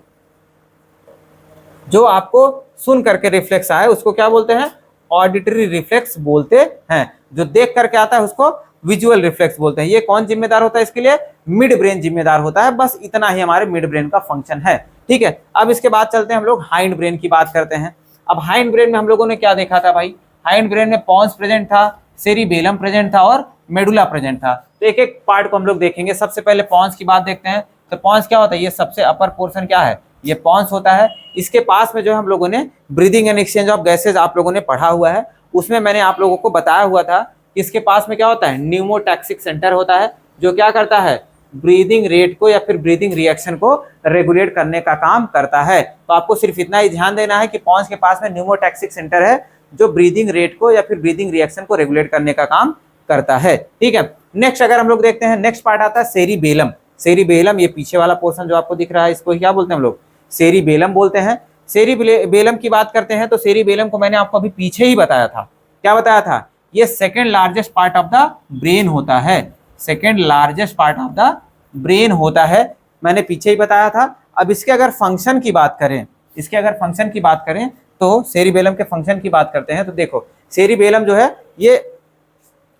जो आपको सुन करके रिफ्लेक्स आए उसको क्या बोलते हैं, ऑडिटरी रिफ्लेक्स बोलते हैं। जो देख करके आता है उसको विजुअल रिफ्लेक्स बोलते हैं। ये कौन जिम्मेदार होता है इसके लिए, मिड ब्रेन जिम्मेदार होता है। बस इतना ही हमारे मिड ब्रेन का फंक्शन है, ठीक है। अब इसके बाद चलते हैं हम लोग हाइंड ब्रेन की बात करते हैं। अब हाइंड ब्रेन में हम लोगों ने क्या देखा था भाई, हाइंड ब्रेन में पॉन्स प्रेजेंट था, सेरिबेलम प्रेजेंट था और मेडुला प्रेजेंट था। तो एक एक पार्ट को हम लोग देखेंगे। सबसे पहले पॉन्स की बात देखते हैं। तो पॉन्स क्या होता है, ये सबसे अपर पोर्शन क्या है, ये पॉन्स होता है। इसके पास में जो हम लोगों ने breathing and exchange of gases आप लोगों ने पढ़ा हुआ है, उसमें मैंने आप लोगों को बताया हुआ था कि इसके पास में क्या होता है, न्यूमोटैक्सिक सेंटर होता है, जो क्या करता है, ब्रीदिंग रेट को या फिर ब्रीदिंग रिएक्शन को रेगुलेट करने का काम करता है। तो आपको सिर्फ इतना ही ध्यान देना है कि पॉन्स के पास में न्यूमोटैक्सिक सेंटर है, जो ब्रीदिंग रेट को या फिर ब्रीदिंग रिएक्शन को रेगुलेट करने का काम करता है, ठीक है। नेक्स्ट अगर हम लोग देखते हैं, नेक्स्ट पार्ट आता है सेरिबेलम। सेरिबेलम, ये पीछे वाला पोर्शन जो आपको दिख रहा है, इसको क्या बोलते हैं हम लोग, सेरिबेलम बोलते हैं। सेरिबेलम की बात करते हैं तो सेरिबेलम को मैंने आपको अभी पीछे ही बताया था। क्या बताया था, ये second largest part of the brain होता है, second largest part of the brain होता है, मैंने पीछे ही बताया था। अब इसके अगर फंक्शन की बात करें, इसके अगर फंक्शन की बात करें तो सेरिबेलम के फंक्शन की बात करते हैं तो देखो, सेरिबेलम जो है ये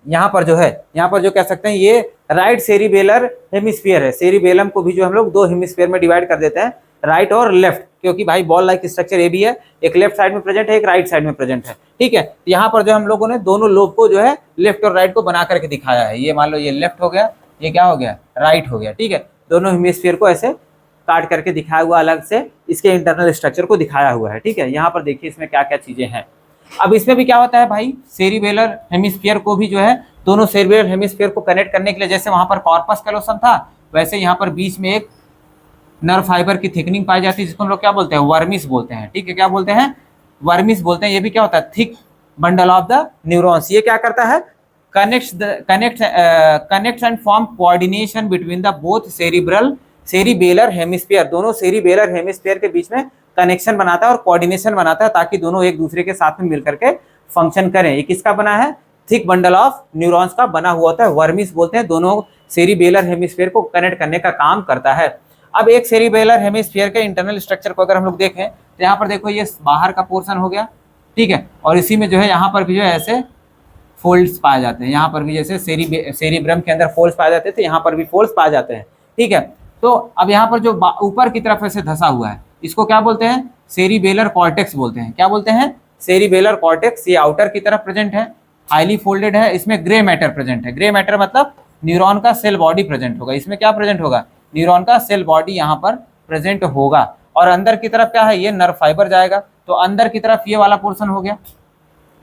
यहाँ पर जो है, यहाँ पर जो कह सकते हैं ये राइट सेरिबेलर हेमिस्फीयर है। सेरिबेलम को भी जो हम लोग 2 हेमिस्फीयर में डिवाइड कर देते हैं, राइट और लेफ्ट, क्योंकि भाई बॉल लाइक स्ट्रक्चर ये भी है, एक लेफ्ट साइड में प्रेजेंट है, एक राइट साइड में प्रेजेंट है, ठीक है। तो यहाँ पर जो हम लोगों ने दोनों लोब को जो है लेफ्ट और राइट को बना करके दिखाया है। ये मान लो ये लेफ्ट हो गया, ये क्या हो गया, राइट हो गया, ठीक है। दोनों हेमिस्फीयर को ऐसे काट करके दिखाया हुआ, अलग से इसके इंटरनल स्ट्रक्चर को दिखाया हुआ है, ठीक है। यहाँ पर देखिए इसमें क्या क्या चीजें हैं। अब इसमें भी क्या होता है भाई, सेरिबेलर हेमिस्फीयर को भी जो है, दोनों सेरिबेलर हेमिस्फीयर को कनेक्ट करने के लिए, जैसे वहां पर कॉर्पस कैलोसम था, वैसे यहाँ पर बीच में एक नर्व फाइबर की थिकनिंग पाई जाती है, जिसको हम लोग क्या बोलते हैं, वर्मिस बोलते हैं, ठीक है। क्या बोलते हैं, वर्मिस बोलते हैं। ये भी क्या होता है, thick bundle of the neurons. ये क्या करता है, connects and form coordination between the both cerebellar hemisphere, दोनों सेरिबेलर हेमिस्फीयर के बीच में कनेक्शन बनाता है और कोऑर्डिनेशन बनाता है ताकि दोनों एक दूसरे के साथ में मिलकर के फंक्शन करें। ये किसका बना है, थिक बंडल ऑफ न्यूरॉन्स का बना हुआ होता है। वर्मिस बोलते हैं, दोनों सेरिबेलर हेमिस्फीयर को कनेक्ट करने का काम करता है। अब एक सेरिबेलर हेमिस्फीयर के इंटरनल स्ट्रक्चर को अगर हम लोग देखें तो यहाँ पर देखो, ये बाहर का पोर्शन हो गया, ठीक है, और इसी में जो है यहाँ पर भी जो है ऐसे फोल्ड्स पाए जाते हैं। यहाँ पर भी जैसे सेरिब्रम के अंदर फोल्ड्स पाए जाते थे, यहाँ पर भी फोल्ड्स पाए जाते हैं, ठीक है। तो अब यहाँ पर जो ऊपर की तरफ ऐसे धसा हुआ है, इसको क्या बोलते हैं, सेरिबेलर कॉर्टेक्स बोलते हैं। क्या बोलते हैं, सेरिबेलर कॉर्टेक्स। ये आउटर की तरफ प्रेजेंट है, हाईली फोल्डेड है, इसमें ग्रे मैटर प्रेजेंट है। ग्रे मैटर मतलब न्यूरॉन का सेल बॉडी प्रेजेंट होगा। इसमें क्या प्रेजेंट होगा, न्यूरॉन का सेल बॉडी यहाँ पर प्रेजेंट होगा। और अंदर की तरफ क्या है, ये नर्व फाइबर जाएगा। तो अंदर की तरफ ये वाला पोर्शन हो गया,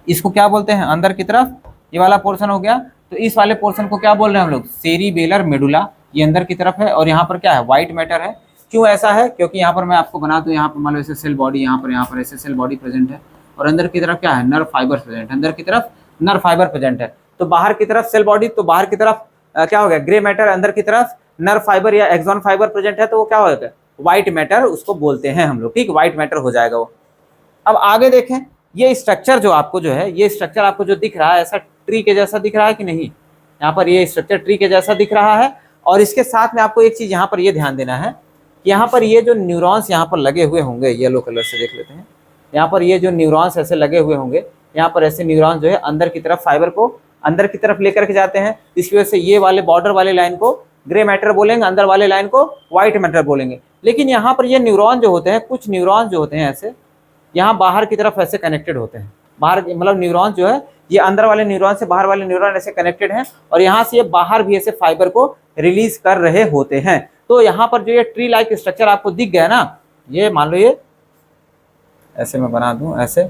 इसको क्या बोलते हैं, अंदर की तरफ ये वाला पोर्शन हो गया। तो इस वाले पोर्शन को क्या बोल रहे हैं हम लोग, सेरिबेलर मेडुला। ये अंदर की तरफ है और यहाँ पर क्या है, व्हाइट मैटर है। क्यों ऐसा है, क्योंकि यहाँ पर मैं आपको बना दूं, यहाँ पर मान लो ऐसे सेल बॉडी, यहाँ पर ऐसे सेल बॉडी प्रेजेंट है और अंदर की तरफ क्या है, नर्व फाइबर प्रेजेंट है। अंदर की तरफ नर्व फाइबर प्रेजेंट है। तो बाहर की तरफ सेल बॉडी, तो बाहर की तरफ क्या हो गया, ग्रे मैटर, अंदर की तरफ नर्व फाइबर या एक्सॉन फाइबर प्रेजेंट है, तो वो क्या होगा, व्हाइट मैटर उसको बोलते हैं हम लोग, ठीक, व्हाइट मैटर हो जाएगा वो। अब आगे देखें, ये स्ट्रक्चर जो आपको जो है, ये स्ट्रक्चर आपको जो दिख रहा है, ऐसा ट्री के जैसा दिख रहा है कि नहीं, यहाँ पर ये स्ट्रक्चर ट्री के जैसा दिख रहा है। और इसके साथ में आपको एक चीज यहाँ पर ये ध्यान देना है, यहाँ पर ये जो न्यूरॉन्स यहाँ पर लगे हुए होंगे, येलो कलर से देख लेते हैं, यहाँ पर ये जो न्यूरॉन्स ऐसे लगे हुए होंगे, यहाँ पर ऐसे न्यूरॉन्स जो है अंदर की तरफ फाइबर को अंदर की तरफ लेकर के जाते हैं। इसकी वजह से ये वाले बॉर्डर वाले लाइन को ग्रे मैटर बोलेंगे, अंदर वाले लाइन को व्हाइट मैटर बोलेंगे। लेकिन यहाँ पर ये न्यूरॉन जो होते हैं, कुछ न्यूरॉन जो होते हैं ऐसे यहाँ बाहर की तरफ ऐसे कनेक्टेड होते हैं। बाहर मतलब न्यूरॉन जो है, ये अंदर वाले न्यूरॉन से बाहर वाले न्यूरॉन ऐसे कनेक्टेड हैं और यहाँ से ये बाहर भी ऐसे फाइबर को रिलीज कर रहे होते हैं। तो यहाँ पर जो ये ट्री लाइक स्ट्रक्चर आपको दिख गया ना, ये मान लो ये ऐसे मैं बना दूं, ऐसे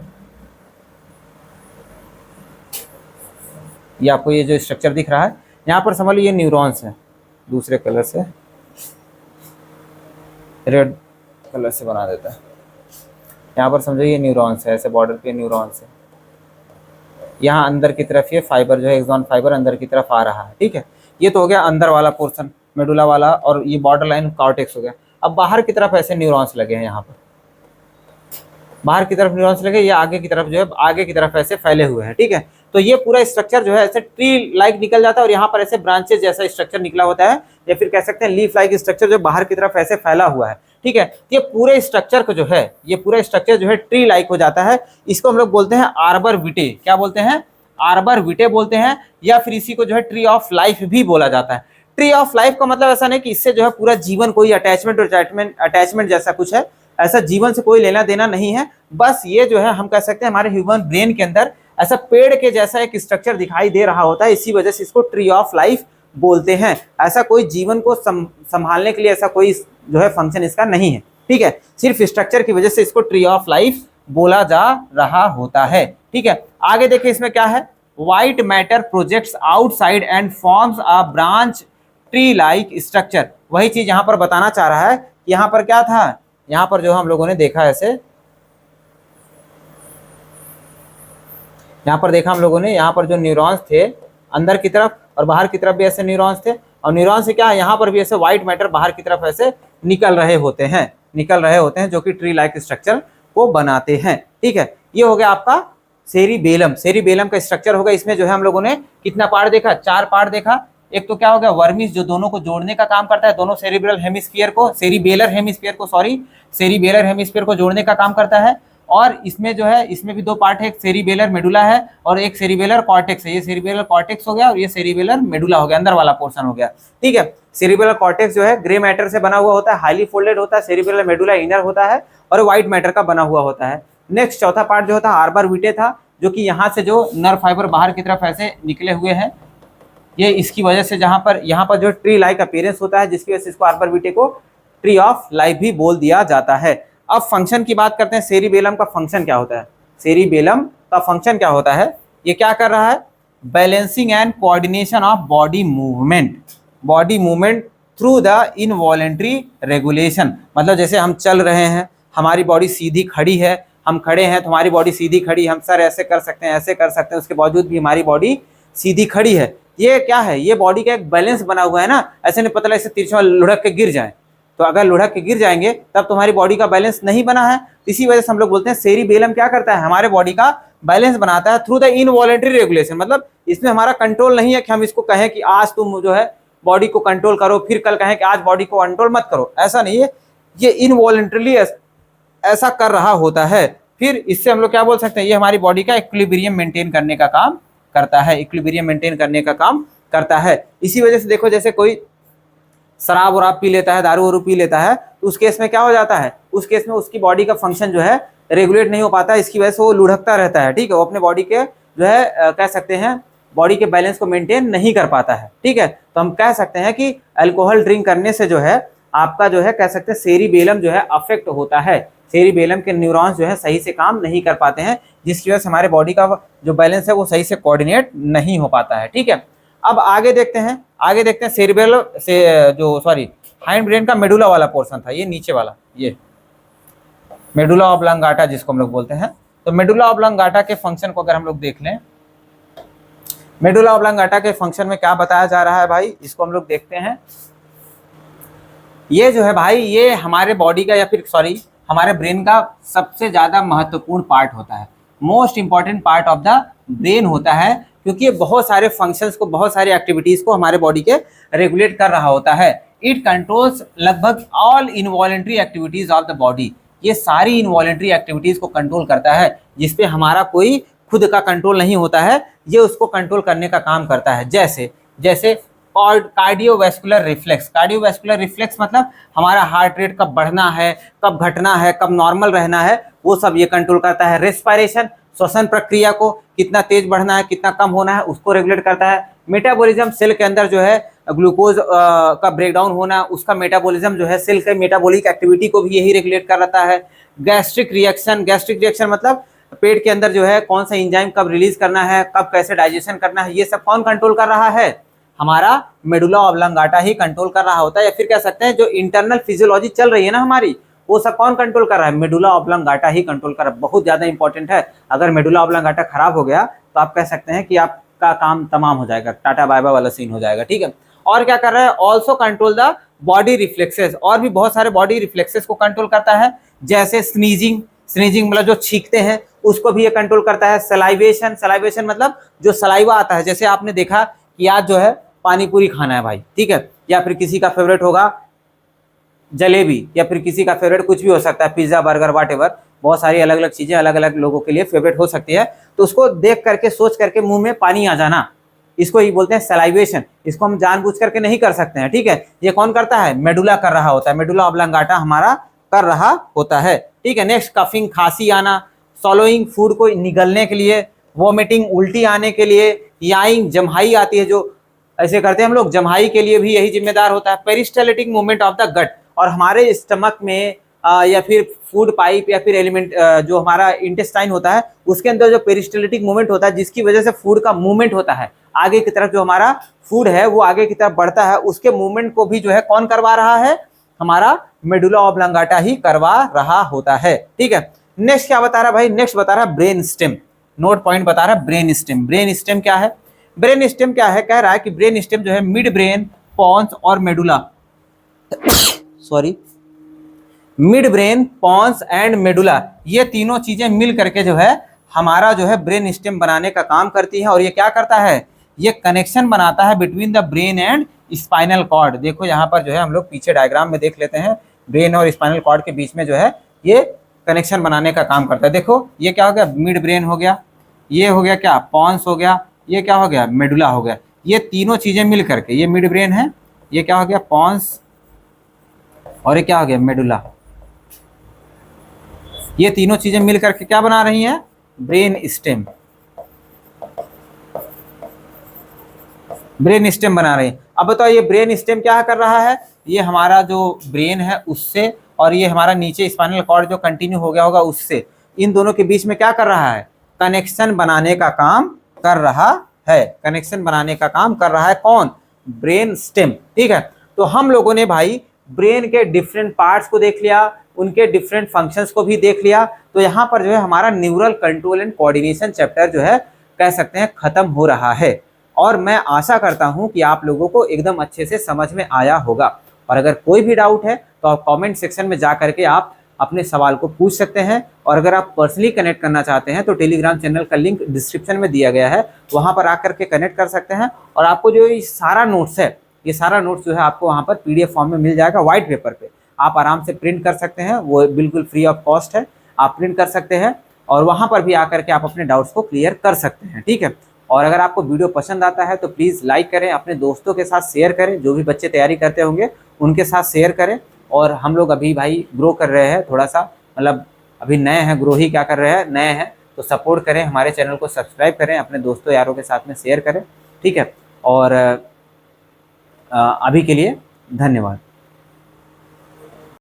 ये आपको ये जो स्ट्रक्चर दिख रहा है, यहाँ पर समझ लो ये न्यूरॉन्स है, दूसरे कलर से रेड कलर से बना देता है। यहाँ पर समझो ये न्यूरॉन्स है, ऐसे बॉर्डर पे न्यूरॉन्स है। यहाँ अंदर की तरफ ये फाइबर जो है, एक्सॉन फाइबर अंदर की तरफ आ रहा है, ठीक है। ये तो हो गया अंदर वाला पोर्शन, मेडुला वाला, और ये बॉर्डर लाइन कॉर्टेक्स हो गया। अब बाहर की तरफ ऐसे न्यूरॉन्स लगे हैं, यहाँ पर बाहर की तरफ न्यूरॉन्स लगे, ये आगे की तरफ जो है, आगे की तरफ ऐसे फैले हुए हैं, ठीक है। तो ये पूरा स्ट्रक्चर जो है ऐसे ट्री लाइक निकल जाता है और यहाँ पर ऐसे ब्रांचेस जैसा स्ट्रक्चर निकला होता है, या फिर कह सकते हैं लीफ लाइक स्ट्रक्चर जो बाहर की तरफ ऐसे फैला हुआ है, ठीक है। ये पूरे स्ट्रक्चर को जो है, ये पूरा स्ट्रक्चर जो है ट्री लाइक हो जाता है। इसको हम लोग बोलते हैं आर्बर विटे। क्या बोलते हैं, आर्बर विटे बोलते हैं, या फिर इसी को जो है ट्री ऑफ लाइफ भी बोला जाता है। ट्री ऑफ लाइफ का मतलब ऐसा नहीं कि इससे जो है पूरा जीवन कोई अटैचमेंट जैसा कुछ है, ऐसा जीवन से कोई लेना देना नहीं है। बस ये जो है हम कह सकते हैं हमारे ह्यूमन ब्रेन के अंदर ऐसा पेड़ के जैसा एक स्ट्रक्चर दिखाई दे रहा होता है, इसी वजह से इसको ट्री ऑफ लाइफ बोलते हैं। ऐसा कोई जीवन को संभालने के लिए ऐसा कोई जो है फंक्शन इसका नहीं है, ठीक है। सिर्फ स्ट्रक्चर की वजह से इसको ट्री ऑफ लाइफ बोला जा रहा होता है, ठीक है। आगे देखिए इसमें क्या है, white matter projects outside and forms a branch tree like structure. वही चीज यहाँ पर बताना चाह रहा है। यहाँ पर क्या था, यहाँ पर जो हम लोगों ने देखा ऐसे, यहाँ पर देखा हम लोगों ने, यहाँ पर जो न्यूरॉन्स थे अंदर की तरफ और बाहर की तरफ भी ऐसे न्यूरॉन्स थे, और न्यूरॉन से क्या है, यहाँ पर भी ऐसे व्हाइट मैटर बाहर की तरफ ऐसे निकल रहे होते हैं जो कि ट्री लाइक स्ट्रक्चर को बनाते हैं, ठीक है। ये हो गया आपका सेरिबेलम। सेरिबेलम का स्ट्रक्चर होगा। इसमें जो है हम लोगों ने कितना पार्ट देखा, 4 पार्ट देखा। एक तो क्या हो गया, वर्मिस, जो दोनों को जोड़ने का काम करता है, दोनों सेरिब्रल हेमिस्फीयर को, सेरिबेलर हेमिस्फीयर को जोड़ने का काम करता है। और इसमें जो है, इसमें भी 2 पार्ट है, एक सेरिबेलर मेडुला है और एक सेरिबेलर कॉर्टेक्स है। ये सेरिबेलर कॉर्टेक्स हो गया और ये सेरिबेलर मेडुला हो गया, अंदर वाला पोर्शन हो गया, ठीक है। सेरिबेलर कॉर्टेक्स जो है ग्रे मैटर से बना हुआ होता है, हाईली फोल्डेड होता है। सेरिबेलर मेडुला इनर होता है और व्हाइट मैटर का बना हुआ होता है। नेक्स्ट चौथा पार्ट जो होता है आर्बर विटे था, जो कि यहाँ से जो नर्व फाइबर बाहर की तरफ ऐसे निकले हुए हैं, ये इसकी वजह से जहाँ पर यहाँ पर जो ट्री लाइक अपीयरेंस होता है, जिसकी वजह से इसको आर्बर विटे को ट्री ऑफ लाइफ भी बोल दिया जाता है। अब फंक्शन की बात करते हैं। सेरिबेलम का फंक्शन क्या होता है, सेरिबेलम का फंक्शन क्या होता है, ये क्या कर रहा है, balancing and coordination of body movement through the involuntary regulation. मतलब जैसे हम चल रहे हैं, हमारी बॉडी सीधी खड़ी है, हम खड़े हैं तो हमारी बॉडी सीधी खड़ी, हम सर ऐसे कर सकते हैं, ऐसे कर सकते हैं, उसके बावजूद भी हमारी बॉडी सीधी खड़ी है। ये क्या है, ये बॉडी का एक बैलेंस बना हुआ है ना, ऐसे नहीं पता ऐसे तिरछा लुढ़क के गिर जाए, तो अगर लुढ़क के गिर जाएंगे तब तुम्हारी बॉडी का बैलेंस नहीं बना है। इसी वजह से हम लोग बोलते हैं सेरिबेलम क्या करता है, हमारे बॉडी का बैलेंस बनाता है थ्रू द इनवॉलंटरी रेगुलेशन। मतलब इसमें हमारा कंट्रोल नहीं है कि हम इसको कहें कि आज तुम जो है बॉडी को कंट्रोल करो, फिर कल कहें कि आज बॉडी को कंट्रोल मत करो, ऐसा नहीं है, ये इनवॉलंटरीली ऐसा कर रहा होता है। फिर इससे हम लोग क्या बोल सकते हैं, ये हमारी बॉडी का इक्विलिब्रियम मेंटेन करने का काम करता है, इक्विलिब्रियम मेंटेन करने का काम करता है। इसी वजह से देखो जैसे कोई शराब वराब पी लेता है, दारू वारू पी लेता है, तो उस केस में क्या हो जाता है, उस केस में उसकी बॉडी का फंक्शन जो है रेगुलेट नहीं हो पाता, इसकी वजह से वो लुढ़कता रहता है, ठीक है, वो अपने बॉडी के जो है कह सकते हैं बॉडी के बैलेंस को मेंटेन नहीं कर पाता है, ठीक है। तो हम कह सकते हैं कि अल्कोहल ड्रिंक करने से जो है आपका जो है कह सकते हैं सेरिबेलम जो है अफेक्ट होता है, सेरिबेलम के न्यूरॉन्स जो है सही से काम नहीं कर पाते हैं, जिसकी वजह से हमारे बॉडी का जो बैलेंस है वो सही से कोऑर्डिनेट नहीं हो पाता है, ठीक है। अब आगे देखते हैं सेरिबेलम से जो सॉरी हाइंड ब्रेन का मेडुला वाला पोर्शन था, ये नीचे वाला, ये मेडुला ऑब्लांगाटा जिसको हम लोग बोलते हैं। तो मेडुला ऑब्लांगाटा के फंक्शन को अगर हम लोग देख लें, मेडुला ऑब्लांगाटा के फंक्शन में क्या बताया जा रहा है भाई, इसको हम लोग देखते हैं। ये जो है भाई, ये हमारे बॉडी का या फिर सॉरी हमारे ब्रेन का सबसे ज्यादा महत्वपूर्ण पार्ट होता है, most important part of the brain होता है, क्योंकि ये बहुत सारे फंक्शंस को, बहुत सारी एक्टिविटीज को हमारे बॉडी के रेगुलेट कर रहा होता है। इट कंट्रोल्स लगभग all involuntary activities of the body, ये सारी इनवॉलेंट्री एक्टिविटीज को कंट्रोल करता है, जिसपे हमारा कोई खुद का कंट्रोल नहीं होता है, ये उसको कंट्रोल करने का काम करता है। जैसे कार्डियोवैस्कुलर रिफ्लेक्स, कार्डियोवैस्कुलर रिफ्लेक्स मतलब हमारा हार्ट रेट कब बढ़ना है, कब घटना है, कब नॉर्मल रहना है, वो सब ये कंट्रोल करता है। रेस्पिरेशन, श्वसन प्रक्रिया को कितना तेज बढ़ना है, कितना कम होना है, उसको रेगुलेट करता है। मेटाबॉलिज्म, सेल के अंदर जो है ग्लूकोज का ब्रेकडाउन होना, उसका मेटाबॉलिज्म जो है सेल के मेटाबॉलिक एक्टिविटी को भी यही रेगुलेट कर रहा है। गैस्ट्रिक रिएक्शन मतलब पेट के अंदर जो है कौन सा एंजाइम कब रिलीज करना है, कब कैसे डाइजेशन करना है, ये सब कौन कंट्रोल कर रहा है, हमारा मेडुला ऑब्लांगाटा ही कंट्रोल कर रहा होता है। या फिर कह सकते हैं जो इंटरनल फिजियोलॉजी चल रही है ना हमारी, वो सब कौन कंट्रोल कर रहा है, मेडुला ऑब्लांगाटा ही कंट्रोल कर रहा है। बहुत ज्यादा इंपॉर्टेंट है, अगर मेडुला ऑब्लांगाटा खराब हो गया तो आप कह सकते हैं कि आपका काम तमाम हो जाएगा, टाटा बाय बाय वाला सीन हो जाएगा, ठीक है। और क्या कर रहा है, also control the body reflexes, और भी बहुत सारे बॉडी रिफ्लेक्सेस को कंट्रोल करता है, जैसे स्नीजिंग मतलब जो छींकते हैं उसको भी ये कंट्रोल करता है। सलाइवेशन मतलब जो सलाइवा आता है, जैसे आपने देखा कि आज जो है पानी पूरी खाना है भाई, ठीक है, या फिर किसी का फेवरेट होगा जलेबी, या फिर किसी का फेवरेट कुछ भी हो सकता है, पिज्जा, बर्गर, व्हाटएवर, बहुत सारी अलग अलग चीजें अलग अलग लोगों के लिए फेवरेट हो सकती है। तो उसको देख करके सोच करके मुंह में पानी आ जाना, इसको ही बोलते हैं सलाइवेशन। इसको हम जानबूझ करके नहीं कर सकते हैं, ठीक है, ये कौन करता है, मेडुला कर रहा होता है, मेडुला ऑब्लांगाटा हमारा कर रहा होता है, ठीक है। नेक्स्ट, कफिंग, खांसी आना, सॉलोइंग, फूड को निगलने के लिए, वोमिटिंग, उल्टी आने के लिए, याइंग, जम्हाई आती है जो ऐसे करते हैं हम लोग, जम्हाई के लिए भी यही जिम्मेदार होता है। Peristaltic movement of the gut, और हमारे स्टमक में या फिर फूड पाइप या फिर एलिमेंट जो हमारा इंटेस्टाइन होता है उसके अंदर जो पेरिस्टाल्टिक मूवमेंट होता है, जिसकी वजह से फूड का मूवमेंट होता है आगे की तरफ, जो हमारा फूड है वो आगे की तरफ बढ़ता है, उसके मूवमेंट को भी जो है कौन करवा रहा है, हमारा मेडुला ऑब्लांगाटा ही करवा रहा होता है, ठीक है। नेक्स्ट क्या बता रहा है भाई, नेक्स्ट बता रहा है ब्रेन स्टेम, नोट पॉइंट बता रहा है ब्रेन स्टेम। ब्रेन स्टेम क्या है, ब्रेन स्टेम क्या है, कह रहा है कि ब्रेन स्टेम जो है मिड ब्रेन, पॉन्स और medulla sorry mid brain, pons and medulla, ये तीनों चीजें मिल करके जो है हमारा जो है ब्रेन स्टेम बनाने का काम करती है। और ये क्या करता है, ये कनेक्शन बनाता है between the brain and spinal cord. देखो यहाँ पर जो है हम लोग पीछे डायग्राम में देख लेते हैं, ब्रेन और स्पाइनल कॉर्ड के बीच में जो है ये कनेक्शन बनाने का काम करता है। देखो ये क्या हो गया, मिड ब्रेन हो गया, ये हो गया क्या, पॉन्स हो गया, ये क्या हो गया, मेडुला हो गया। ये तीनों चीजें मिल करके, ये मिड ब्रेन है, ये क्या हो गया, पॉन्स, और ये क्या हो गया, मेडुला। ये तीनों चीजें मिल करके क्या बना रही हैं, ब्रेन स्टेम, ब्रेन स्टेम बना रही है। अब बताओ ये ब्रेन स्टेम क्या कर रहा है, ये हमारा जो ब्रेन है उससे, और ये हमारा नीचे स्पाइनल कॉर्ड जो कंटिन्यू हो गया होगा उससे, इन दोनों के बीच में क्या कर रहा है, कनेक्शन बनाने का काम कर रहा है, कनेक्शन बनाने का काम कर रहा है कौन, ब्रेन स्टेम, ठीक है। तो हम लोगों ने भाई ब्रेन के डिफरेंट पार्ट्स को देख लिया, उनके डिफरेंट फंक्शंस को भी देख लिया। तो यहाँ पर जो है हमारा neural control and coordination chapter जो है कह सकते हैं खत्म हो रहा है। और मैं आशा करता हूँ कि आप लोगों को एकदम अच्छे से समझ में आया होगा। और अगर कोई भी डाउट है तो आप कमेंट सेक्शन में जा करके आप अपने सवाल को पूछ सकते हैं। और अगर आप पर्सनली कनेक्ट करना चाहते हैं तो टेलीग्राम चैनल का लिंक डिस्क्रिप्शन में दिया गया है, वहाँ पर आकर के कनेक्ट कर सकते हैं। और आपको जो ये सारा नोट्स है, ये सारा नोट्स जो है आपको वहाँ पर PDF फॉर्म में मिल जाएगा व्हाइट पेपर पे। आप आराम से प्रिंट कर सकते हैं, वो बिल्कुल फ्री ऑफ कॉस्ट है, आप प्रिंट कर सकते हैं और वहाँ पर भी आकर के आप अपने डाउट्स को क्लियर कर सकते हैं, ठीक है। और अगर आपको वीडियो पसंद आता है तो प्लीज़ लाइक करें, अपने दोस्तों के साथ शेयर करें, जो भी बच्चे तैयारी करते होंगे उनके साथ शेयर करें। और हम लोग अभी भाई ग्रो कर रहे हैं थोड़ा सा, मतलब अभी नए हैं, ग्रो ही क्या कर रहे हैं, नए हैं, तो सपोर्ट करें, हमारे चैनल को सब्सक्राइब करें, अपने दोस्तों यारों के साथ में शेयर करें, ठीक है। और अभी के लिए धन्यवाद।